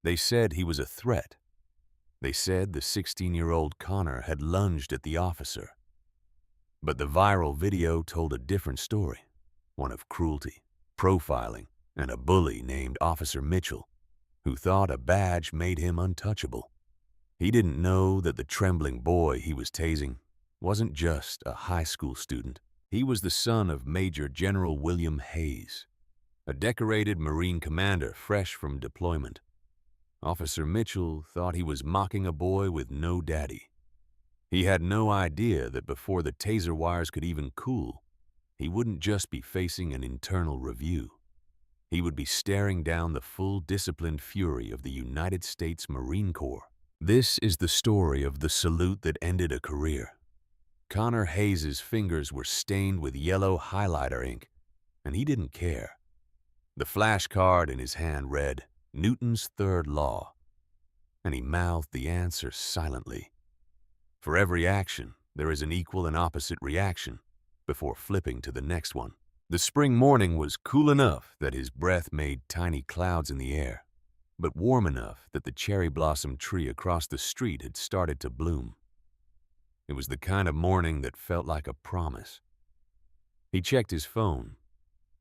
They said he was a threat. They said the 16-year-old Connor had lunged at the officer. But the viral video told a different story, one of cruelty, profiling, and a bully named Officer Mitchell, who thought a badge made him untouchable. He didn't know that the trembling boy he was tasing wasn't just a high school student. He was the son of Major General William Hayes, a decorated Marine commander fresh from deployment. Officer Mitchell thought he was mocking a boy with no daddy. He had no idea that before the taser wires could even cool, he wouldn't just be facing an internal review. He would be staring down the full disciplined fury of the United States Marine Corps. This is the story of the salute that ended a career. Connor Hayes's fingers were stained with yellow highlighter ink, and he didn't care. The flashcard in his hand read, Newton's third law, and he mouthed the answer silently. For every action, there is an equal and opposite reaction before flipping to the next one. The spring morning was cool enough that his breath made tiny clouds in the air, but warm enough that the cherry blossom tree across the street had started to bloom. It was the kind of morning that felt like a promise. He checked his phone.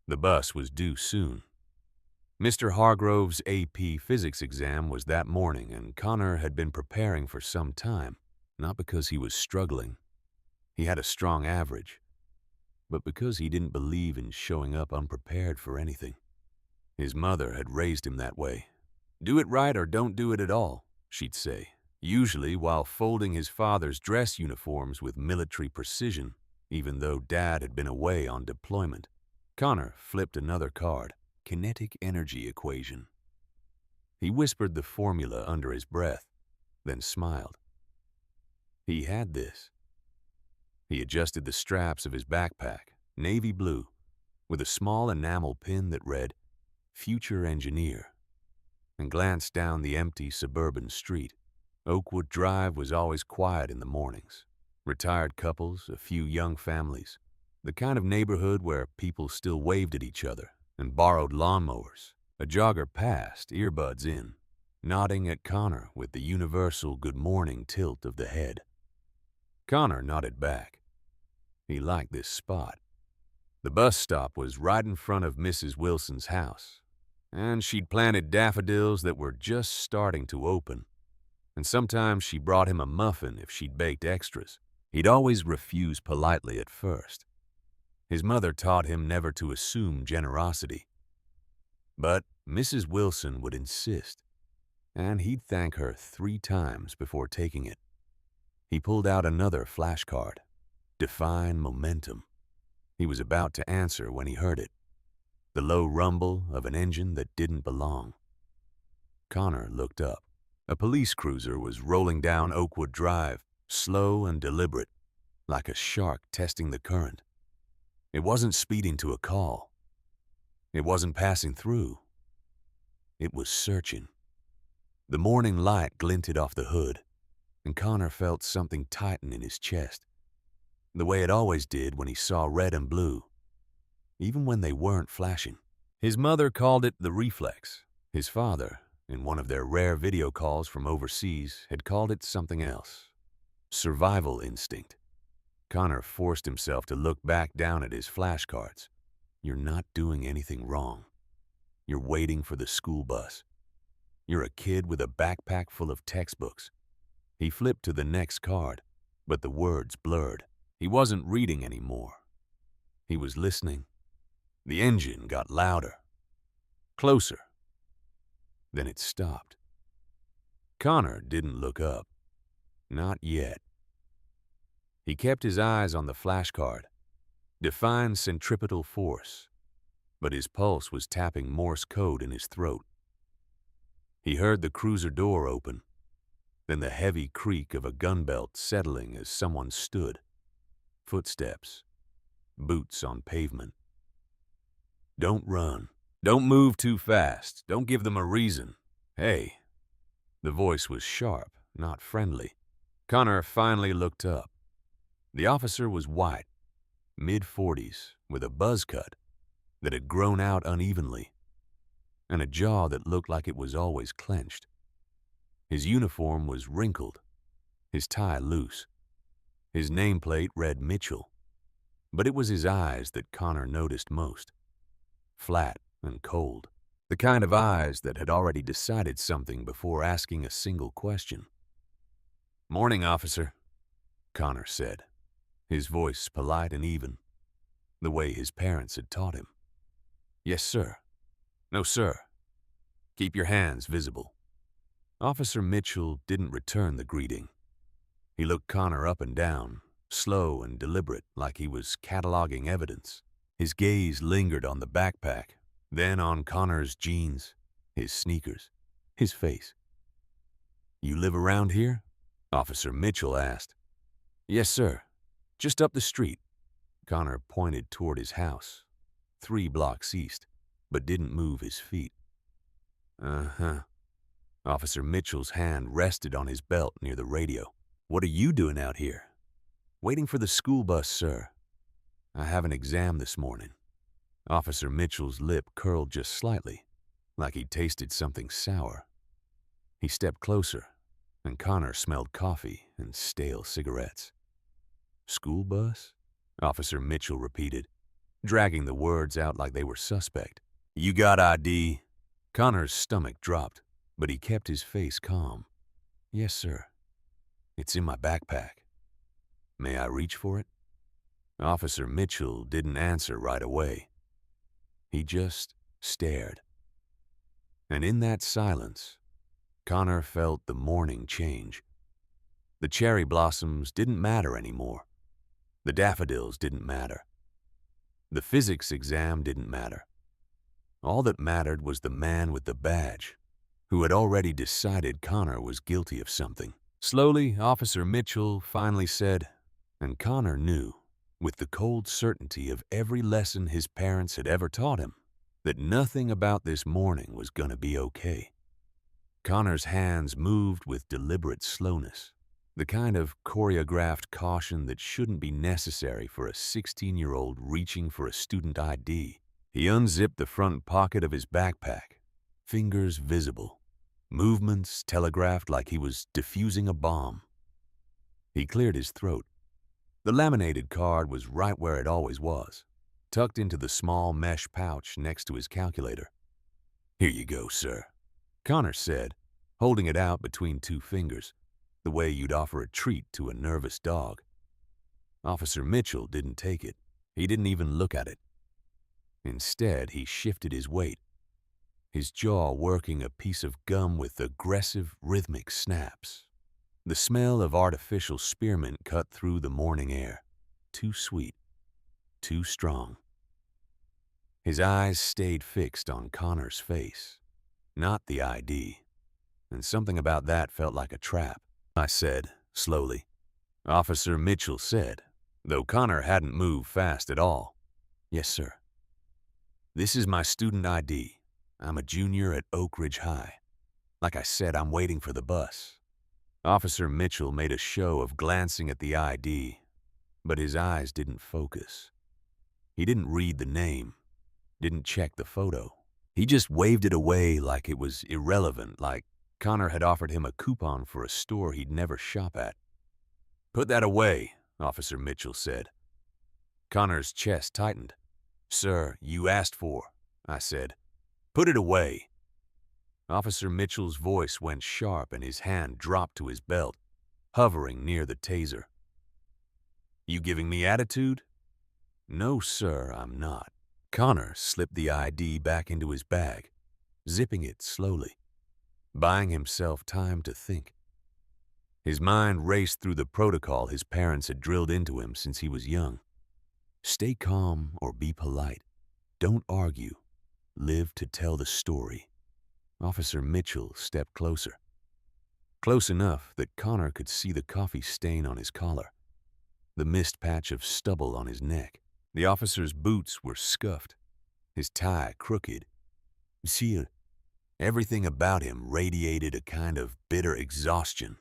The bus was due soon. Mr. Hargrove's AP physics exam was that morning, and Connor had been preparing for some time, not because he was struggling. He had a strong average, but because he didn't believe in showing up unprepared for anything. His mother had raised him that way. Do it right or don't do it at all, she'd say, usually while folding his father's dress uniforms with military precision, even though Dad had been away on deployment. Connor flipped another card, kinetic energy equation. He whispered the formula under his breath, then smiled. He had this. He adjusted the straps of his backpack, navy blue, with a small enamel pin that read, Future Engineer, and glanced down the empty suburban street. Oakwood Drive was always quiet in the mornings. Retired couples, a few young families, the kind of neighborhood where people still waved at each other and borrowed lawnmowers. A jogger passed, earbuds in, nodding at Connor with the universal good morning tilt of the head. Connor nodded back. He liked this spot. The bus stop was right in front of Mrs. Wilson's house, and she'd planted daffodils that were just starting to open, and sometimes she brought him a muffin if she'd baked extras. He'd always refuse politely at first. His mother taught him never to assume generosity. But Mrs. Wilson would insist, and he'd thank her 3 times before taking it. He pulled out another flashcard, Define Momentum. He was about to answer when he heard it, the low rumble of an engine that didn't belong. Connor looked up. A police cruiser was rolling down Oakwood Drive, slow and deliberate, like a shark testing the current. It wasn't speeding to a call. It wasn't passing through. It was searching. The morning light glinted off the hood, and Connor felt something tighten in his chest, the way it always did when he saw red and blue, even when they weren't flashing. His mother called it the reflex. His father, in one of their rare video calls from overseas, had called it something else. Survival instinct. Connor forced himself to look back down at his flashcards. You're not doing anything wrong. You're waiting for the school bus. You're a kid with a backpack full of textbooks. He flipped to the next card, but the words blurred. He wasn't reading anymore. He was listening. The engine got louder, closer. Then it stopped. Connor didn't look up. Not yet. He kept his eyes on the flashcard. Define centripetal force, but his pulse was tapping Morse code in his throat. He heard the cruiser door open, then the heavy creak of a gun belt settling as someone stood. Footsteps, boots on pavement. Don't run. Don't move too fast. Don't give them a reason. Hey. The voice was sharp, not friendly. Connor finally looked up. The officer was white, mid-40s, with a buzz cut that had grown out unevenly. and a jaw that looked like it was always clenched. His uniform was wrinkled, his tie loose. His nameplate read Mitchell, but it was his eyes that Connor noticed most. Flat and cold. The kind of eyes that had already decided something before asking a single question. "Morning, officer," Connor said, his voice polite and even, the way his parents had taught him. "Yes, sir." "No, sir. Keep your hands visible." Officer Mitchell didn't return the greeting. He looked Connor up and down, slow and deliberate, like he was cataloging evidence. His gaze lingered on the backpack, then on Connor's jeans, his sneakers, his face. "You live around here?" Officer Mitchell asked. "Yes, sir. Just up the street." Connor pointed toward his house, 3 blocks east, but didn't move his feet. "Uh-huh." Officer Mitchell's hand rested on his belt near the radio. "What are you doing out here?" "Waiting for the school bus, sir. I have an exam this morning." Officer Mitchell's lip curled just slightly, like he'd tasted something sour. He stepped closer, and Connor smelled coffee and stale cigarettes. "School bus?" Officer Mitchell repeated, dragging the words out like they were suspect. "You got ID?" Connor's stomach dropped, but he kept his face calm. "Yes, sir. It's in my backpack." "May I reach for it?" Officer Mitchell didn't answer right away. He just stared. And in that silence, Connor felt the morning change. The cherry blossoms didn't matter anymore. The daffodils didn't matter. The physics exam didn't matter. All that mattered was the man with the badge, who had already decided Connor was guilty of something. Slowly, Officer Mitchell finally said, and Connor knew, with the cold certainty of every lesson his parents had ever taught him, that nothing about this morning was gonna be okay. Connor's hands moved with deliberate slowness, the kind of choreographed caution that shouldn't be necessary for a 16-year-old reaching for a student ID. He unzipped the front pocket of his backpack, fingers visible, movements telegraphed like he was defusing a bomb. He cleared his throat. The laminated card was right where it always was, tucked into the small mesh pouch next to his calculator. "Here you go, sir," Connor said, holding it out between 2 fingers, the way you'd offer a treat to a nervous dog. Officer Mitchell didn't take it. He didn't even look at it. Instead, he shifted his weight, his jaw working a piece of gum with aggressive, rhythmic snaps. The smell of artificial spearmint cut through the morning air. Too sweet, too strong. His eyes stayed fixed on Connor's face, not the ID, and something about that felt like a trap. "I said, slowly," Officer Mitchell said, though Connor hadn't moved fast at all. "Yes, sir. This is my student ID. I'm a junior at Oak Ridge High. Like I said, I'm waiting for the bus." Officer Mitchell made a show of glancing at the ID, but his eyes didn't focus. He didn't read the name, didn't check the photo. He just waved it away like it was irrelevant, like Connor had offered him a coupon for a store he'd never shop at. "Put that away," Officer Mitchell said. Connor's chest tightened. "Sir, you asked for," I said. "Put it away." Officer Mitchell's voice went sharp and his hand dropped to his belt, hovering near the taser. "You giving me attitude?" "No, sir, I'm not." Connor slipped the ID back into his bag, zipping it slowly, buying himself time to think. His mind raced through the protocol his parents had drilled into him since he was young. Stay calm or be polite. Don't argue. Live to tell the story. Officer Mitchell stepped closer. Close enough that Connor could see the coffee stain on his collar, the mist patch of stubble on his neck. The officer's boots were scuffed, his tie crooked. See, everything about him radiated a kind of bitter exhaustion,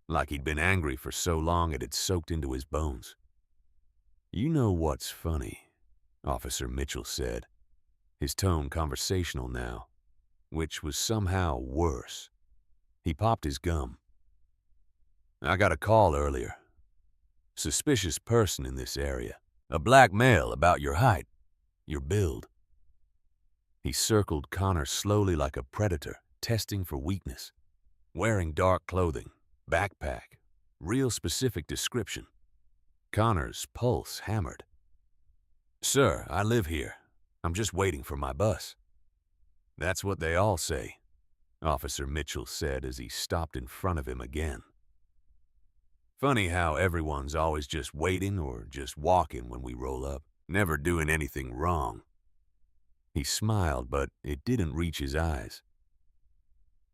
like he'd been angry for so long it had soaked into his bones. "You know what's funny?" Officer Mitchell said, his tone conversational now. which was somehow worse. He popped his gum. I got a call earlier. Suspicious person in this area. A black male about your height, your build. He circled Connor slowly like a predator, testing for weakness. Wearing dark clothing, backpack, real specific description. Connor's pulse hammered. Sir, I live here. I'm just waiting for my bus. That's what they all say, Officer Mitchell said as he stopped in front of him again. Funny how everyone's always just waiting or just walking when we roll up, never doing anything wrong. He smiled, but it didn't reach his eyes.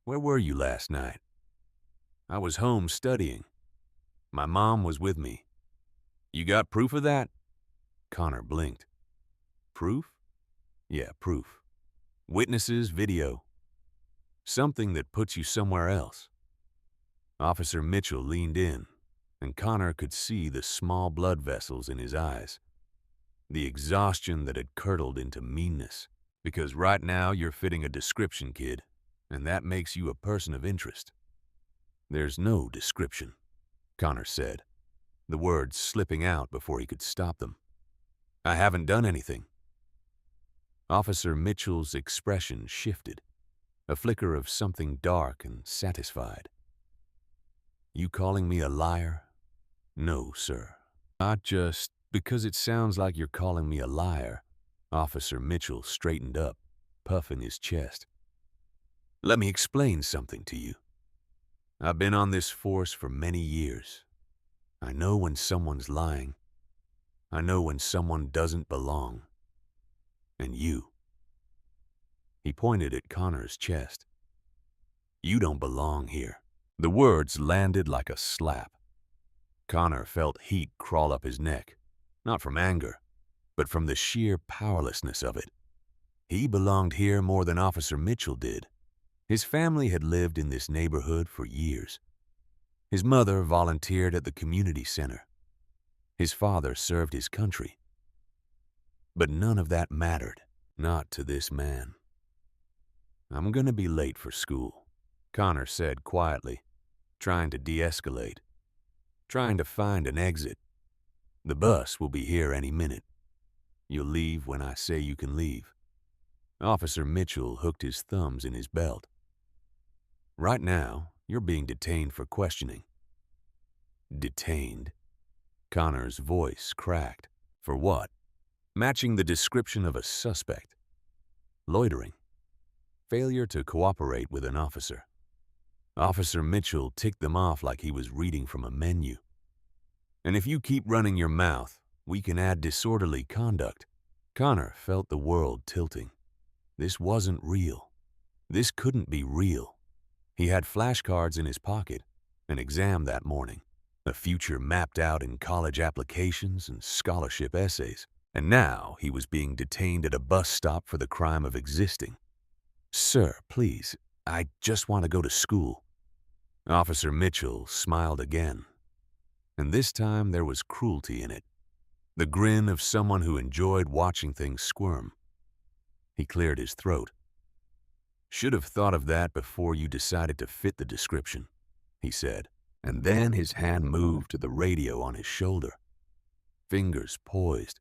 Where were you last night? I was home studying. My mom was with me. You got proof of that? Connor blinked. Proof? Yeah, proof. Witnesses, video. Something that puts you somewhere else. Officer Mitchell leaned in, and Connor could see the small blood vessels in his eyes. The exhaustion that had curdled into meanness. Because right now you're fitting a description, kid, and that makes you a person of interest. There's no description, Connor said, the words slipping out before he could stop them. I haven't done anything. Officer Mitchell's expression shifted, a flicker of something dark and satisfied. You calling me a liar? No, sir. Not just because it sounds like you're calling me a liar. Officer Mitchell straightened up, puffing his chest. Let me explain something to you. I've been on this force for many years. I know when someone's lying. I know when someone doesn't belong. And you. He pointed at Connor's chest. You don't belong here. The words landed like a slap. Connor felt heat crawl up his neck, not from anger, but from the sheer powerlessness of it. He belonged here more than Officer Mitchell did. His family had lived in this neighborhood for years. His mother volunteered at the community center. His father served his country. But none of that mattered, not to this man. I'm gonna be late for school, Connor said quietly, trying to de-escalate, trying to find an exit. The bus will be here any minute. You'll leave when I say you can leave. Officer Mitchell hooked his thumbs in his belt. Right now, you're being detained for questioning. Detained? Connor's voice cracked. For what? Matching the description of a suspect. Loitering. Failure to cooperate with an officer. Officer Mitchell ticked them off like he was reading from a menu. And if you keep running your mouth, we can add disorderly conduct. Connor felt the world tilting. This wasn't real. This couldn't be real. He had flashcards in his pocket, an exam that morning, a future mapped out in college applications and scholarship essays, and now he was being detained at a bus stop for the crime of existing. Sir, please, I just want to go to school. Officer Mitchell smiled again, and this time there was cruelty in it, the grin of someone who enjoyed watching things squirm. He cleared his throat. Should have thought of that before you decided to fit the description, he said, and then his hand moved to the radio on his shoulder. Fingers poised,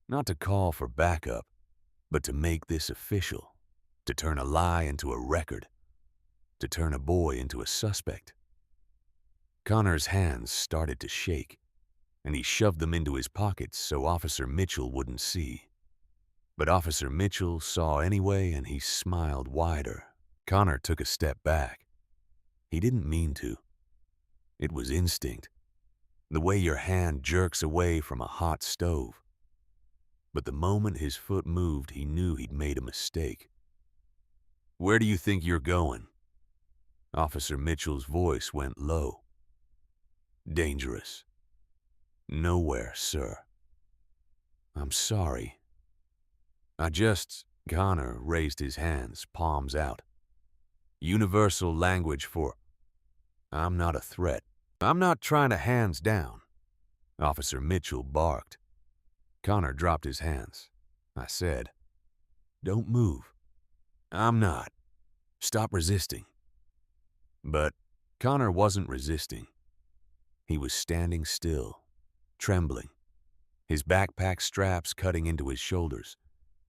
not to call for backup, but to make this official, to turn a lie into a record, to turn a boy into a suspect. Connor's hands started to shake, and he shoved them into his pockets so Officer Mitchell wouldn't see. But Officer Mitchell saw anyway, and he smiled wider. Connor took a step back. He didn't mean to. It was instinct, the way your hand jerks away from a hot stove. But the moment his foot moved, he knew he'd made a mistake. Where do you think you're going? Officer Mitchell's voice went low. Dangerous. Nowhere, sir. I'm sorry. Connor raised his hands, palms out. Universal language for, I'm not a threat. I'm not trying to hands down. Officer Mitchell barked. Connor dropped his hands. I said, don't move. I'm not. Stop resisting." But Connor wasn't resisting. He was standing still, trembling, his backpack straps cutting into his shoulders,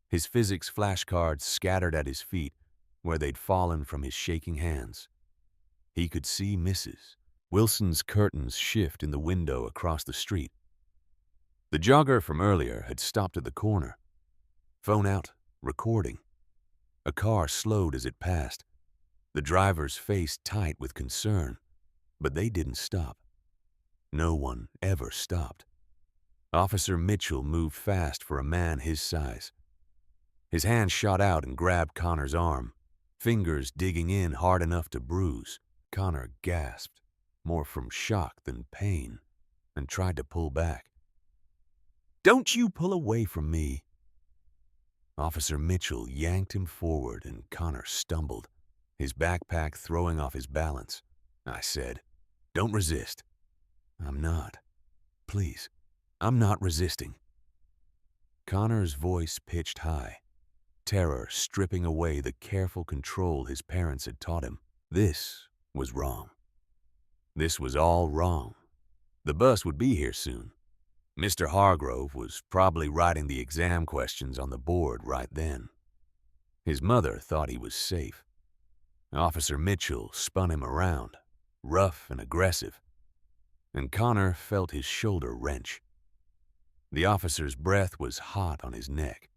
his physics flashcards scattered at his feet where they'd fallen from his shaking hands. He could see Mrs. Wilson's curtains shift in the window across the street. The jogger from earlier had stopped at the corner. Phone out, recording. A car slowed as it passed, the driver's face tight with concern, but they didn't stop. No one ever stopped. Officer Mitchell moved fast for a man his size. His hand shot out and grabbed Connor's arm, fingers digging in hard enough to bruise. Connor gasped, more from shock than pain, and tried to pull back. "Don't you pull away from me." Officer Mitchell yanked him forward and Connor stumbled, his backpack throwing off his balance. I said, "Don't resist." "I'm not. Please, I'm not resisting." Connor's voice pitched high, terror stripping away the careful control his parents had taught him. This was wrong. This was all wrong. The bus would be here soon. Mr. Hargrove was probably writing the exam questions on the board right then. His mother thought he was safe. Officer Mitchell spun him around, rough and aggressive, and Connor felt his shoulder wrench. The officer's breath was hot on his neck,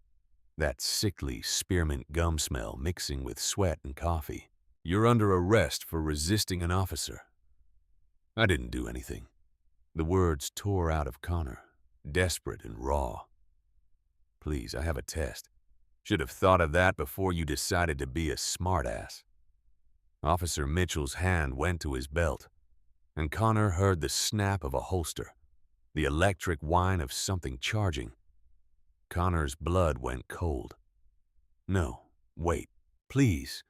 that sickly spearmint gum smell mixing with sweat and coffee. "You're under arrest for resisting an officer." I didn't do anything. The words tore out of Connor, desperate and raw. "Please, I have a test. Should have thought of that before you decided to be a smartass." Officer Mitchell's hand went to his belt, and Connor heard the snap of a holster, the electric whine of something charging. Connor's blood went cold. "No, wait, please.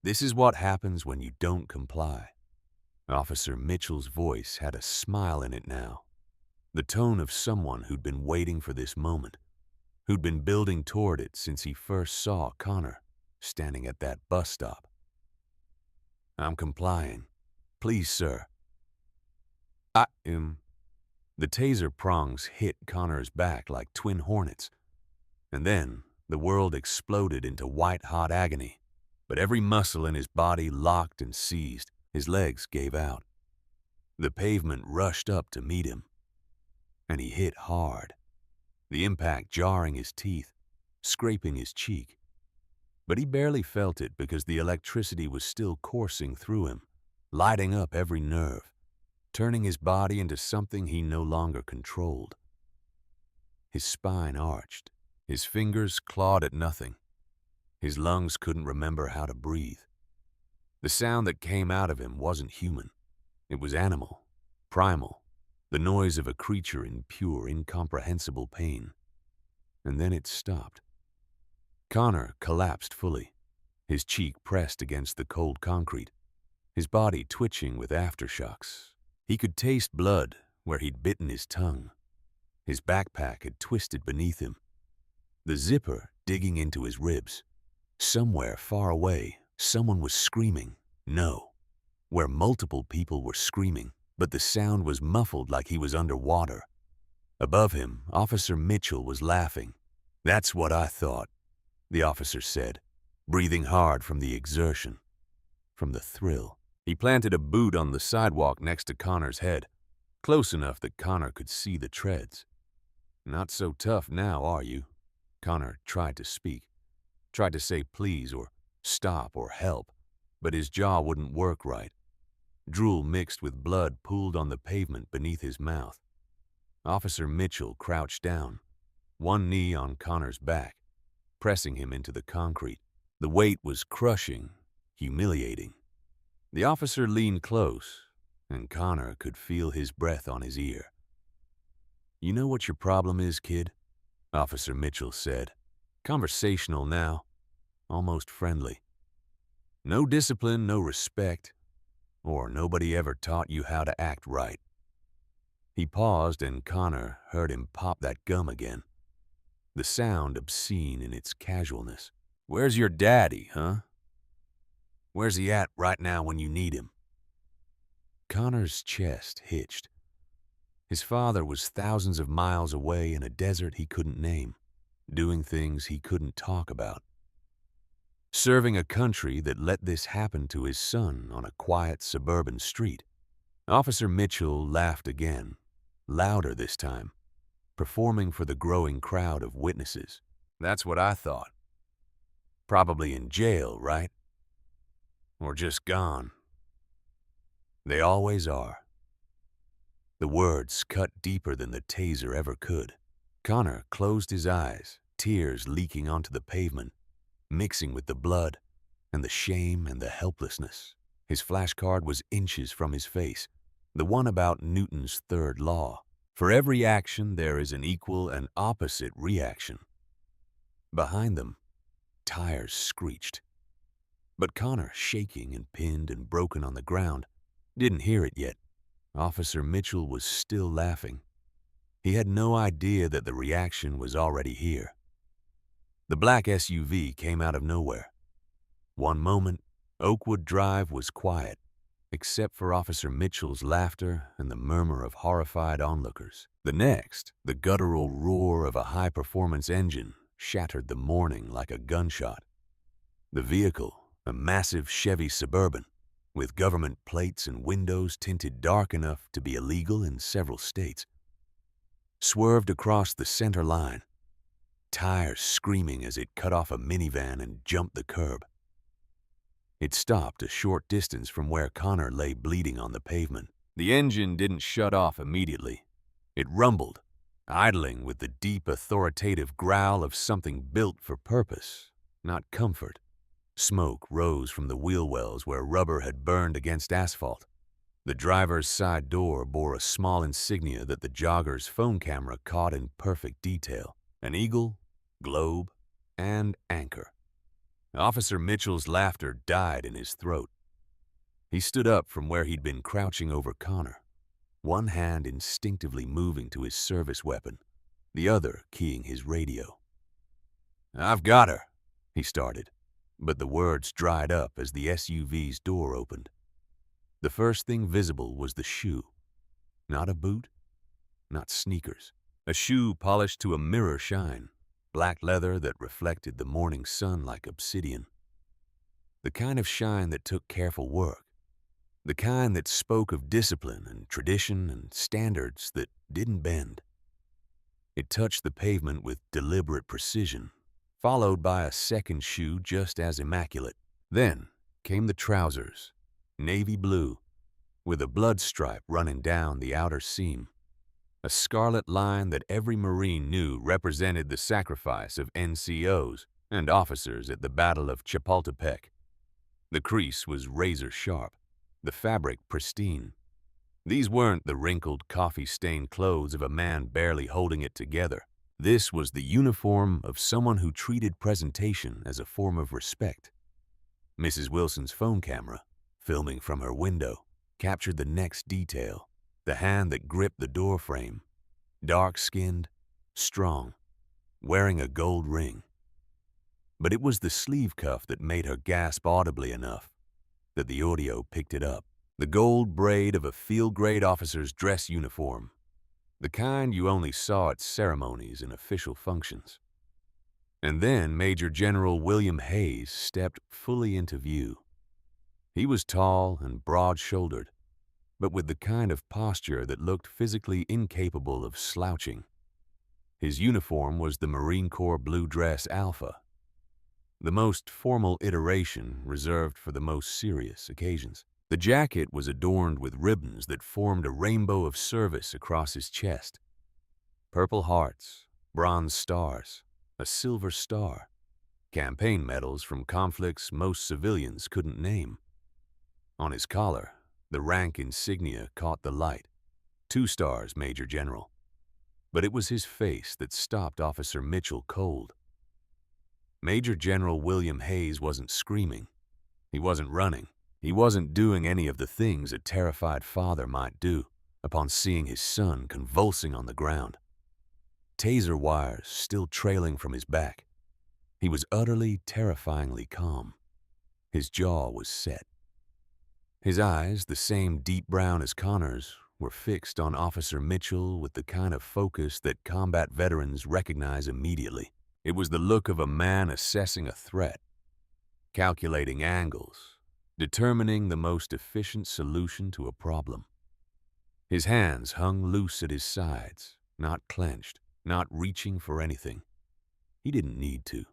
This is what happens when you don't comply." Officer Mitchell's voice had a smile in it now, the tone of someone who'd been waiting for this moment, who'd been building toward it since he first saw Connor standing at that bus stop. "I'm complying. Please, sir." I am. The taser prongs hit Connor's back like twin hornets, and then the world exploded into white-hot agony. But every muscle in his body locked and seized. His legs gave out. The pavement rushed up to meet him, and he hit hard, the impact jarring his teeth, scraping his cheek. But he barely felt it because the electricity was still coursing through him, lighting up every nerve, turning his body into something he no longer controlled. His spine arched, his fingers clawed at nothing. His lungs couldn't remember how to breathe. The sound that came out of him wasn't human. It was animal, primal, the noise of a creature in pure, incomprehensible pain. And then it stopped. Connor collapsed fully, his cheek pressed against the cold concrete, his body twitching with aftershocks. He could taste blood where he'd bitten his tongue. His backpack had twisted beneath him, the zipper digging into his ribs. Somewhere far away, someone was screaming. No, where multiple people were screaming, but the sound was muffled like he was underwater. Above him, Officer Mitchell was laughing. "That's what I thought," the officer said, breathing hard from the exertion, from the thrill. He planted a boot on the sidewalk next to Connor's head, close enough that Connor could see the treads. "Not so tough now, are you?" Connor tried to speak, tried to say please or stop or help, but his jaw wouldn't work right. Drool mixed with blood pooled on the pavement beneath his mouth. Officer Mitchell crouched down, one knee on Connor's back, pressing him into the concrete. The weight was crushing, humiliating. The officer leaned close, and Connor could feel his breath on his ear. "You know what your problem is, kid?" Officer Mitchell said. Conversational now, almost friendly. "No discipline, no respect, or nobody ever taught you how to act right." He paused and Connor heard him pop that gum again, the sound obscene in its casualness. "Where's your daddy, huh?" Where's he at right now when you need him?" Connor's chest hitched. His father was thousands of miles away in a desert he couldn't name, doing things he couldn't talk about. Serving a country that let this happen to his son on a quiet suburban street. Officer Mitchell laughed again, louder this time, performing for the growing crowd of witnesses. "That's what I thought. Probably in jail, right? Or just gone. They always are." The words cut deeper than the taser ever could. Connor closed his eyes, tears leaking onto the pavement, mixing with the blood and the shame and the helplessness. His flashcard was inches from his face, the one about Newton's third law. For every action, there is an equal and opposite reaction. Behind them, tires screeched. But Connor, shaking and pinned and broken on the ground, didn't hear it yet. Officer Mitchell was still laughing. He had no idea that the reaction was already here. The black SUV came out of nowhere. One moment, Oakwood Drive was quiet, except for Officer Mitchell's laughter and the murmur of horrified onlookers. The next, the guttural roar of a high-performance engine shattered the morning like a gunshot. The vehicle, a massive Chevy Suburban, with government plates and windows tinted dark enough to be illegal in several states, swerved across the center line, tires screaming as it cut off a minivan and jumped the curb. It stopped a short distance from where Connor lay bleeding on the pavement. The engine didn't shut off immediately. It rumbled, idling with the deep, authoritative growl of something built for purpose, not comfort. Smoke rose from the wheel wells where rubber had burned against asphalt. The driver's side door bore a small insignia that the jogger's phone camera caught in perfect detail: an eagle, globe, and anchor. Officer Mitchell's laughter died in his throat. He stood up from where he'd been crouching over Connor, one hand instinctively moving to his service weapon, the other keying his radio. "I've got her," he started, but the words dried up as the SUV's door opened. The first thing visible was the shoe. Not a boot, not sneakers. A shoe polished to a mirror shine, black leather that reflected the morning sun like obsidian. The kind of shine that took careful work. The kind that spoke of discipline and tradition and standards that didn't bend. It touched the pavement with deliberate precision, followed by a second shoe just as immaculate. Then came the trousers, navy blue, with a blood stripe running down the outer seam, a scarlet line that every Marine knew represented the sacrifice of NCOs and officers at the Battle of Chapultepec. The crease was razor sharp, the fabric pristine. These weren't the wrinkled, coffee-stained clothes of a man barely holding it together. This was the uniform of someone who treated presentation as a form of respect. Mrs. Wilson's phone camera, filming from her window, captured the next detail: the hand that gripped the door frame, dark-skinned, strong, wearing a gold ring. But it was the sleeve cuff that made her gasp audibly enough that the audio picked it up. The gold braid of a field-grade officer's dress uniform, the kind you only saw at ceremonies and official functions. And then Major General William Hayes stepped fully into view. He was tall and broad-shouldered, but with the kind of posture that looked physically incapable of slouching. His uniform was the Marine Corps Blue Dress Alpha, the most formal iteration reserved for the most serious occasions. The jacket was adorned with ribbons that formed a rainbow of service across his chest. Purple hearts, bronze stars, a silver star, campaign medals from conflicts most civilians couldn't name. On his collar, the rank insignia caught the light: 2 stars, Major General. But it was his face that stopped Officer Mitchell cold. Major General William Hayes wasn't screaming. He wasn't running. He wasn't doing any of the things a terrified father might do upon seeing his son convulsing on the ground. Taser wires still trailing from his back. He was utterly, terrifyingly calm. His jaw was set. His eyes, the same deep brown as Connor's, were fixed on Officer Mitchell with the kind of focus that combat veterans recognize immediately. It was the look of a man assessing a threat, calculating angles, determining the most efficient solution to a problem. His hands hung loose at his sides, not clenched, not reaching for anything. He didn't need to.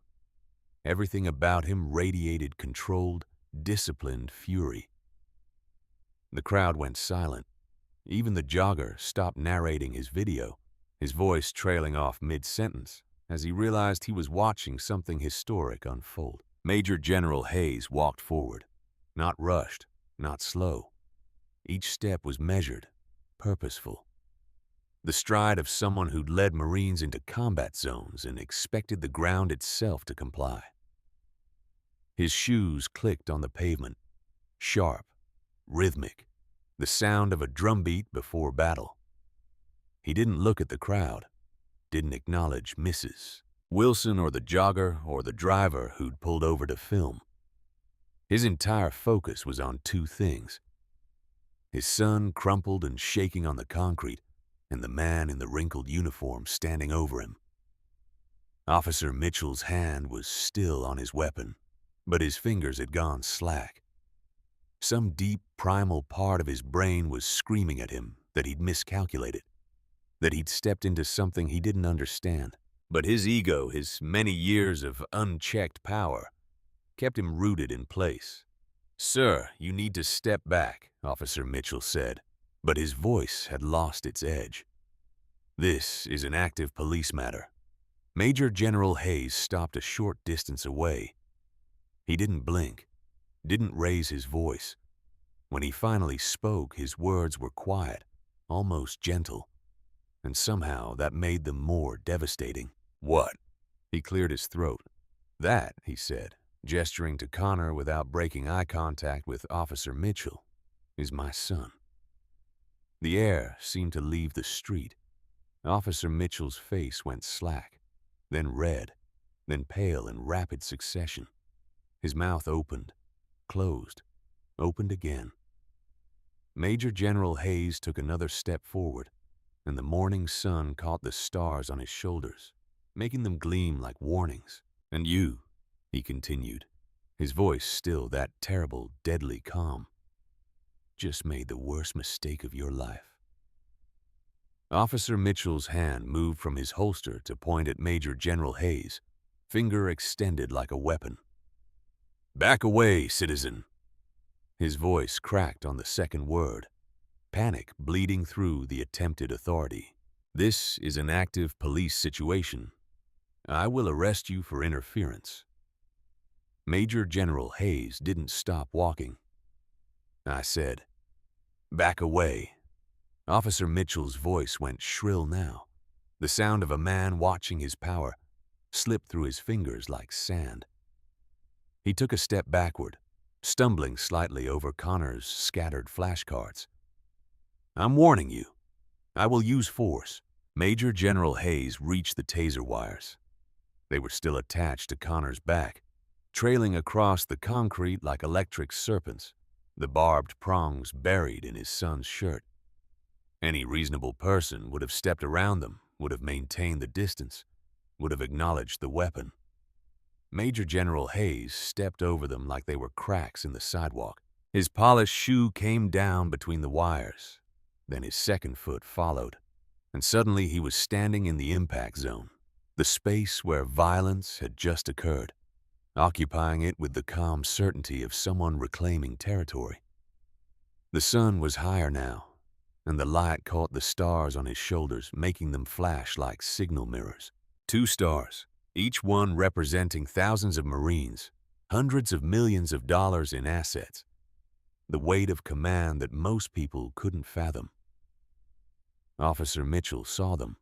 Everything about him radiated controlled, disciplined fury. The crowd went silent. Even the jogger stopped narrating his video, his voice trailing off mid-sentence, as he realized he was watching something historic unfold. Major General Hayes walked forward, not rushed, not slow. Each step was measured, purposeful. The stride of someone who'd led Marines into combat zones and expected the ground itself to comply. His shoes clicked on the pavement, sharp, rhythmic, the sound of a drumbeat before battle. He didn't look at the crowd, didn't acknowledge Mrs. Wilson or the jogger or the driver who'd pulled over to film. His entire focus was on two things: his son crumpled and shaking on the concrete, and the man in the wrinkled uniform standing over him. Officer Mitchell's hand was still on his weapon, but his fingers had gone slack. Some deep, primal part of his brain was screaming at him that he'd miscalculated, that he'd stepped into something he didn't understand. But his ego, his many years of unchecked power, kept him rooted in place. "Sir, you need to step back," Officer Mitchell said, but his voice had lost its edge. "This is an active police matter." Major General Hayes stopped a short distance away. He didn't blink, didn't raise his voice. When he finally spoke, his words were quiet, almost gentle, and somehow that made them more devastating. "What?" He cleared his throat. "That," he said, gesturing to Connor without breaking eye contact with Officer Mitchell, "is my son." The air seemed to leave the street. Officer Mitchell's face went slack, then red, then pale in rapid succession. His mouth opened, closed, opened again. Major General Hayes took another step forward, and the morning sun caught the stars on his shoulders, making them gleam like warnings. "And you," he continued, his voice still that terrible, deadly calm, "just made the worst mistake of your life." Officer Mitchell's hand moved from his holster to point at Major General Hayes, finger extended like a weapon. "Back away, citizen." His voice cracked on the second word, panic bleeding through the attempted authority. "This is an active police situation. I will arrest you for interference." Major General Hayes didn't stop walking. I said, "Back away." Officer Mitchell's voice went shrill now, the sound of a man watching his power slip through his fingers like sand. He took a step backward, stumbling slightly over Connor's scattered flashcards. "I'm warning you. I will use force." Major General Hayes reached the taser wires. They were still attached to Connor's back, trailing across the concrete like electric serpents, the barbed prongs buried in his son's shirt. Any reasonable person would have stepped around them, would have maintained the distance, would have acknowledged the weapon. Major General Hayes stepped over them like they were cracks in the sidewalk. His polished shoe came down between the wires. Then his second foot followed, and suddenly he was standing in the impact zone, the space where violence had just occurred, occupying it with the calm certainty of someone reclaiming territory. The sun was higher now, and the light caught the stars on his shoulders, making them flash like signal mirrors. 2 stars, each one representing thousands of Marines, hundreds of millions of dollars in assets, the weight of command that most people couldn't fathom. Officer Mitchell saw them.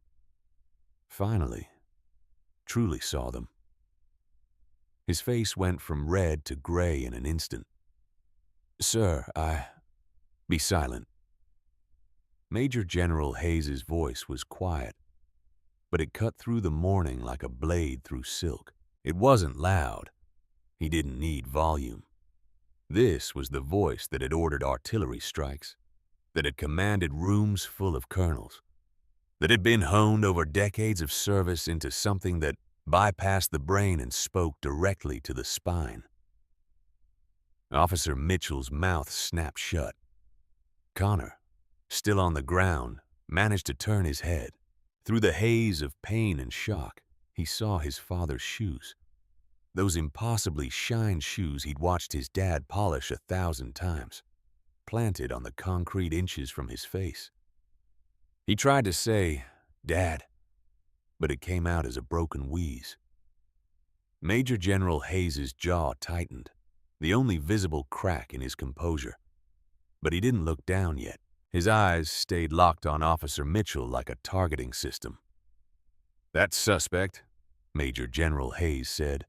Finally, truly saw them. His face went from red to gray in an instant. "Sir, Be silent." Major General Hayes's voice was quiet, but it cut through the morning like a blade through silk. It wasn't loud. He didn't need volume. This was the voice that had ordered artillery strikes, that had commanded rooms full of colonels, that had been honed over decades of service into something that bypassed the brain and spoke directly to the spine. Officer Mitchell's mouth snapped shut. Connor, still on the ground, managed to turn his head. Through the haze of pain and shock, he saw his father's shoes. Those impossibly shined shoes he'd watched his dad polish 1,000 times, planted on the concrete inches from his face. He tried to say, "Dad," but it came out as a broken wheeze. Major General Hayes's jaw tightened, the only visible crack in his composure. But he didn't look down yet. His eyes stayed locked on Officer Mitchell like a targeting system. "That suspect," Major General Hayes said,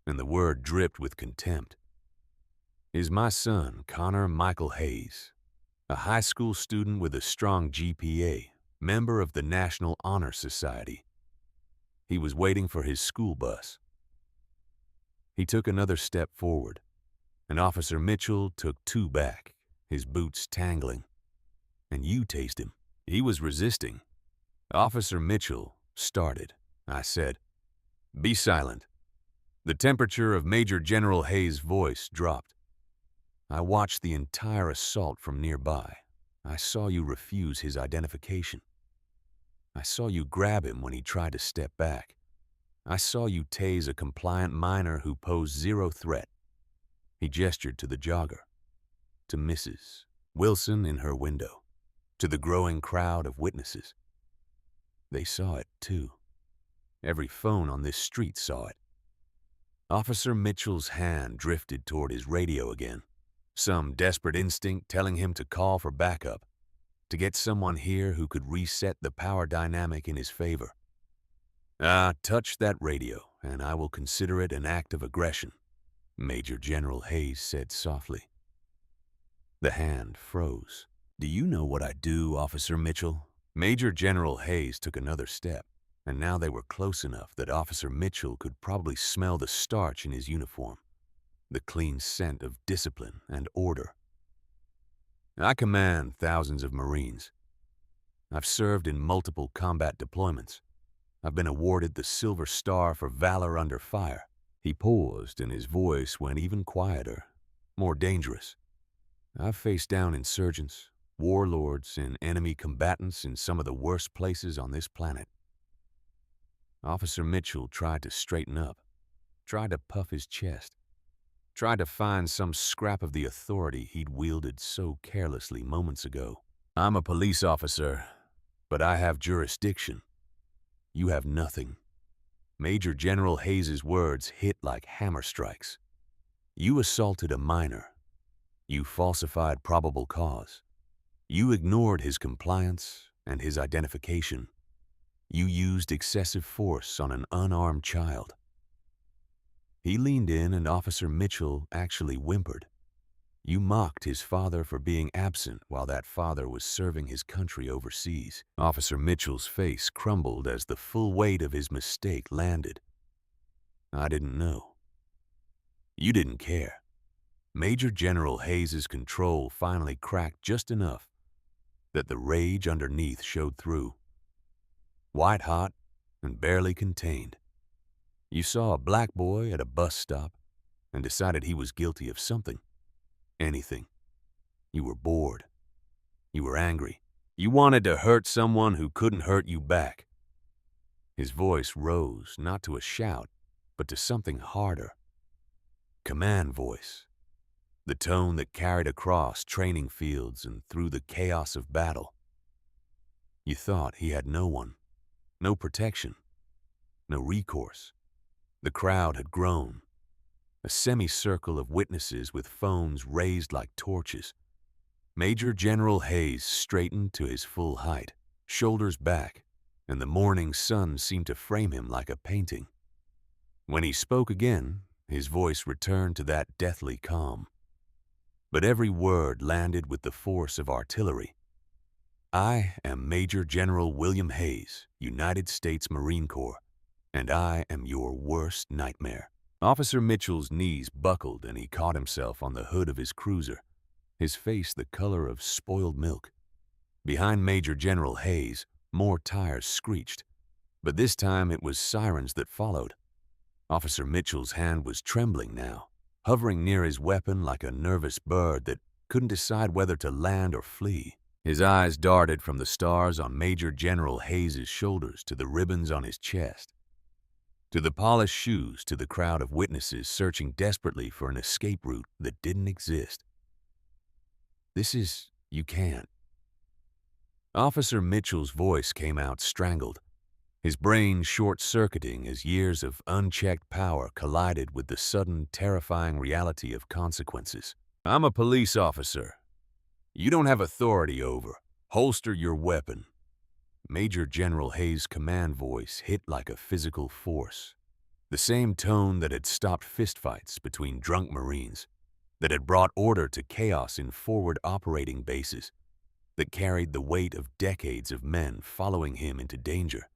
and the word dripped with contempt, "is my son, Connor Michael Hayes, a high school student with a strong GPA, member of the National Honor Society. He was waiting for his school bus." He took another step forward, and Officer Mitchell took 2 back, his boots tangling. "And you tased him." He was resisting. Officer Mitchell started. I said, "Be silent." The temperature of Major General Hayes' voice dropped. "I watched the entire assault from nearby. I saw you refuse his identification. I saw you grab him when he tried to step back. I saw you tase a compliant minor who posed 0 threat." He gestured to the jogger, to Mrs. Wilson in her window, to the growing crowd of witnesses. They saw it, too. Every phone on this street saw it. Officer Mitchell's hand drifted toward his radio again, some desperate instinct telling him to call for backup, to get someone here who could reset the power dynamic in his favor. "Touch that radio, and I will consider it an act of aggression," Major General Hayes said softly. The hand froze. "Do you know what I do, Officer Mitchell?" Major General Hayes took another step, and now they were close enough that Officer Mitchell could probably smell the starch in his uniform, the clean scent of discipline and order. "I command thousands of Marines. I've served in multiple combat deployments. I've been awarded the Silver Star for valor under fire." He paused, and his voice went even quieter, more dangerous. "I've faced down insurgents, warlords, and enemy combatants in some of the worst places on this planet." Officer Mitchell tried to straighten up, tried to puff his chest, tried to find some scrap of the authority he'd wielded so carelessly moments ago. "I'm a police officer, but I have jurisdiction. You have nothing." Major General Hayes's words hit like hammer strikes. "You assaulted a minor. You falsified probable cause. You ignored his compliance and his identification. You used excessive force on an unarmed child." He leaned in, and Officer Mitchell actually whimpered. "You mocked his father for being absent while that father was serving his country overseas." Officer Mitchell's face crumbled as the full weight of his mistake landed. "I didn't know. You didn't care." Major General Hayes's control finally cracked just enough that the rage underneath showed through. White hot and barely contained. You saw a black boy at a bus stop and decided he was guilty of something. Anything. You were bored. You were angry. You wanted to hurt someone who couldn't hurt you back. His voice rose, not to a shout, but to something harder. Command voice. The tone that carried across training fields and through the chaos of battle. You thought he had no one, no protection, no recourse. The crowd had grown. A semicircle of witnesses with phones raised like torches. Major General Hayes straightened to his full height, shoulders back, and the morning sun seemed to frame him like a painting. When he spoke again, his voice returned to that deathly calm. But every word landed with the force of artillery. "I am Major General William Hayes, United States Marine Corps, and I am your worst nightmare." Officer Mitchell's knees buckled and he caught himself on the hood of his cruiser, his face the color of spoiled milk. Behind Major General Hayes, more tires screeched, but this time it was sirens that followed. Officer Mitchell's hand was trembling now, hovering near his weapon like a nervous bird that couldn't decide whether to land or flee. His eyes darted from the stars on Major General Hayes' shoulders to the ribbons on his chest, to the polished shoes, to the crowd of witnesses searching desperately for an escape route that didn't exist. You can't. Officer Mitchell's voice came out strangled, his brain short-circuiting as years of unchecked power collided with the sudden, terrifying reality of consequences. I'm a police officer. You don't have authority over. Holster your weapon. Major General Hayes' command voice hit like a physical force. The same tone that had stopped fistfights between drunk Marines, that had brought order to chaos in forward operating bases, that carried the weight of decades of men following him into danger.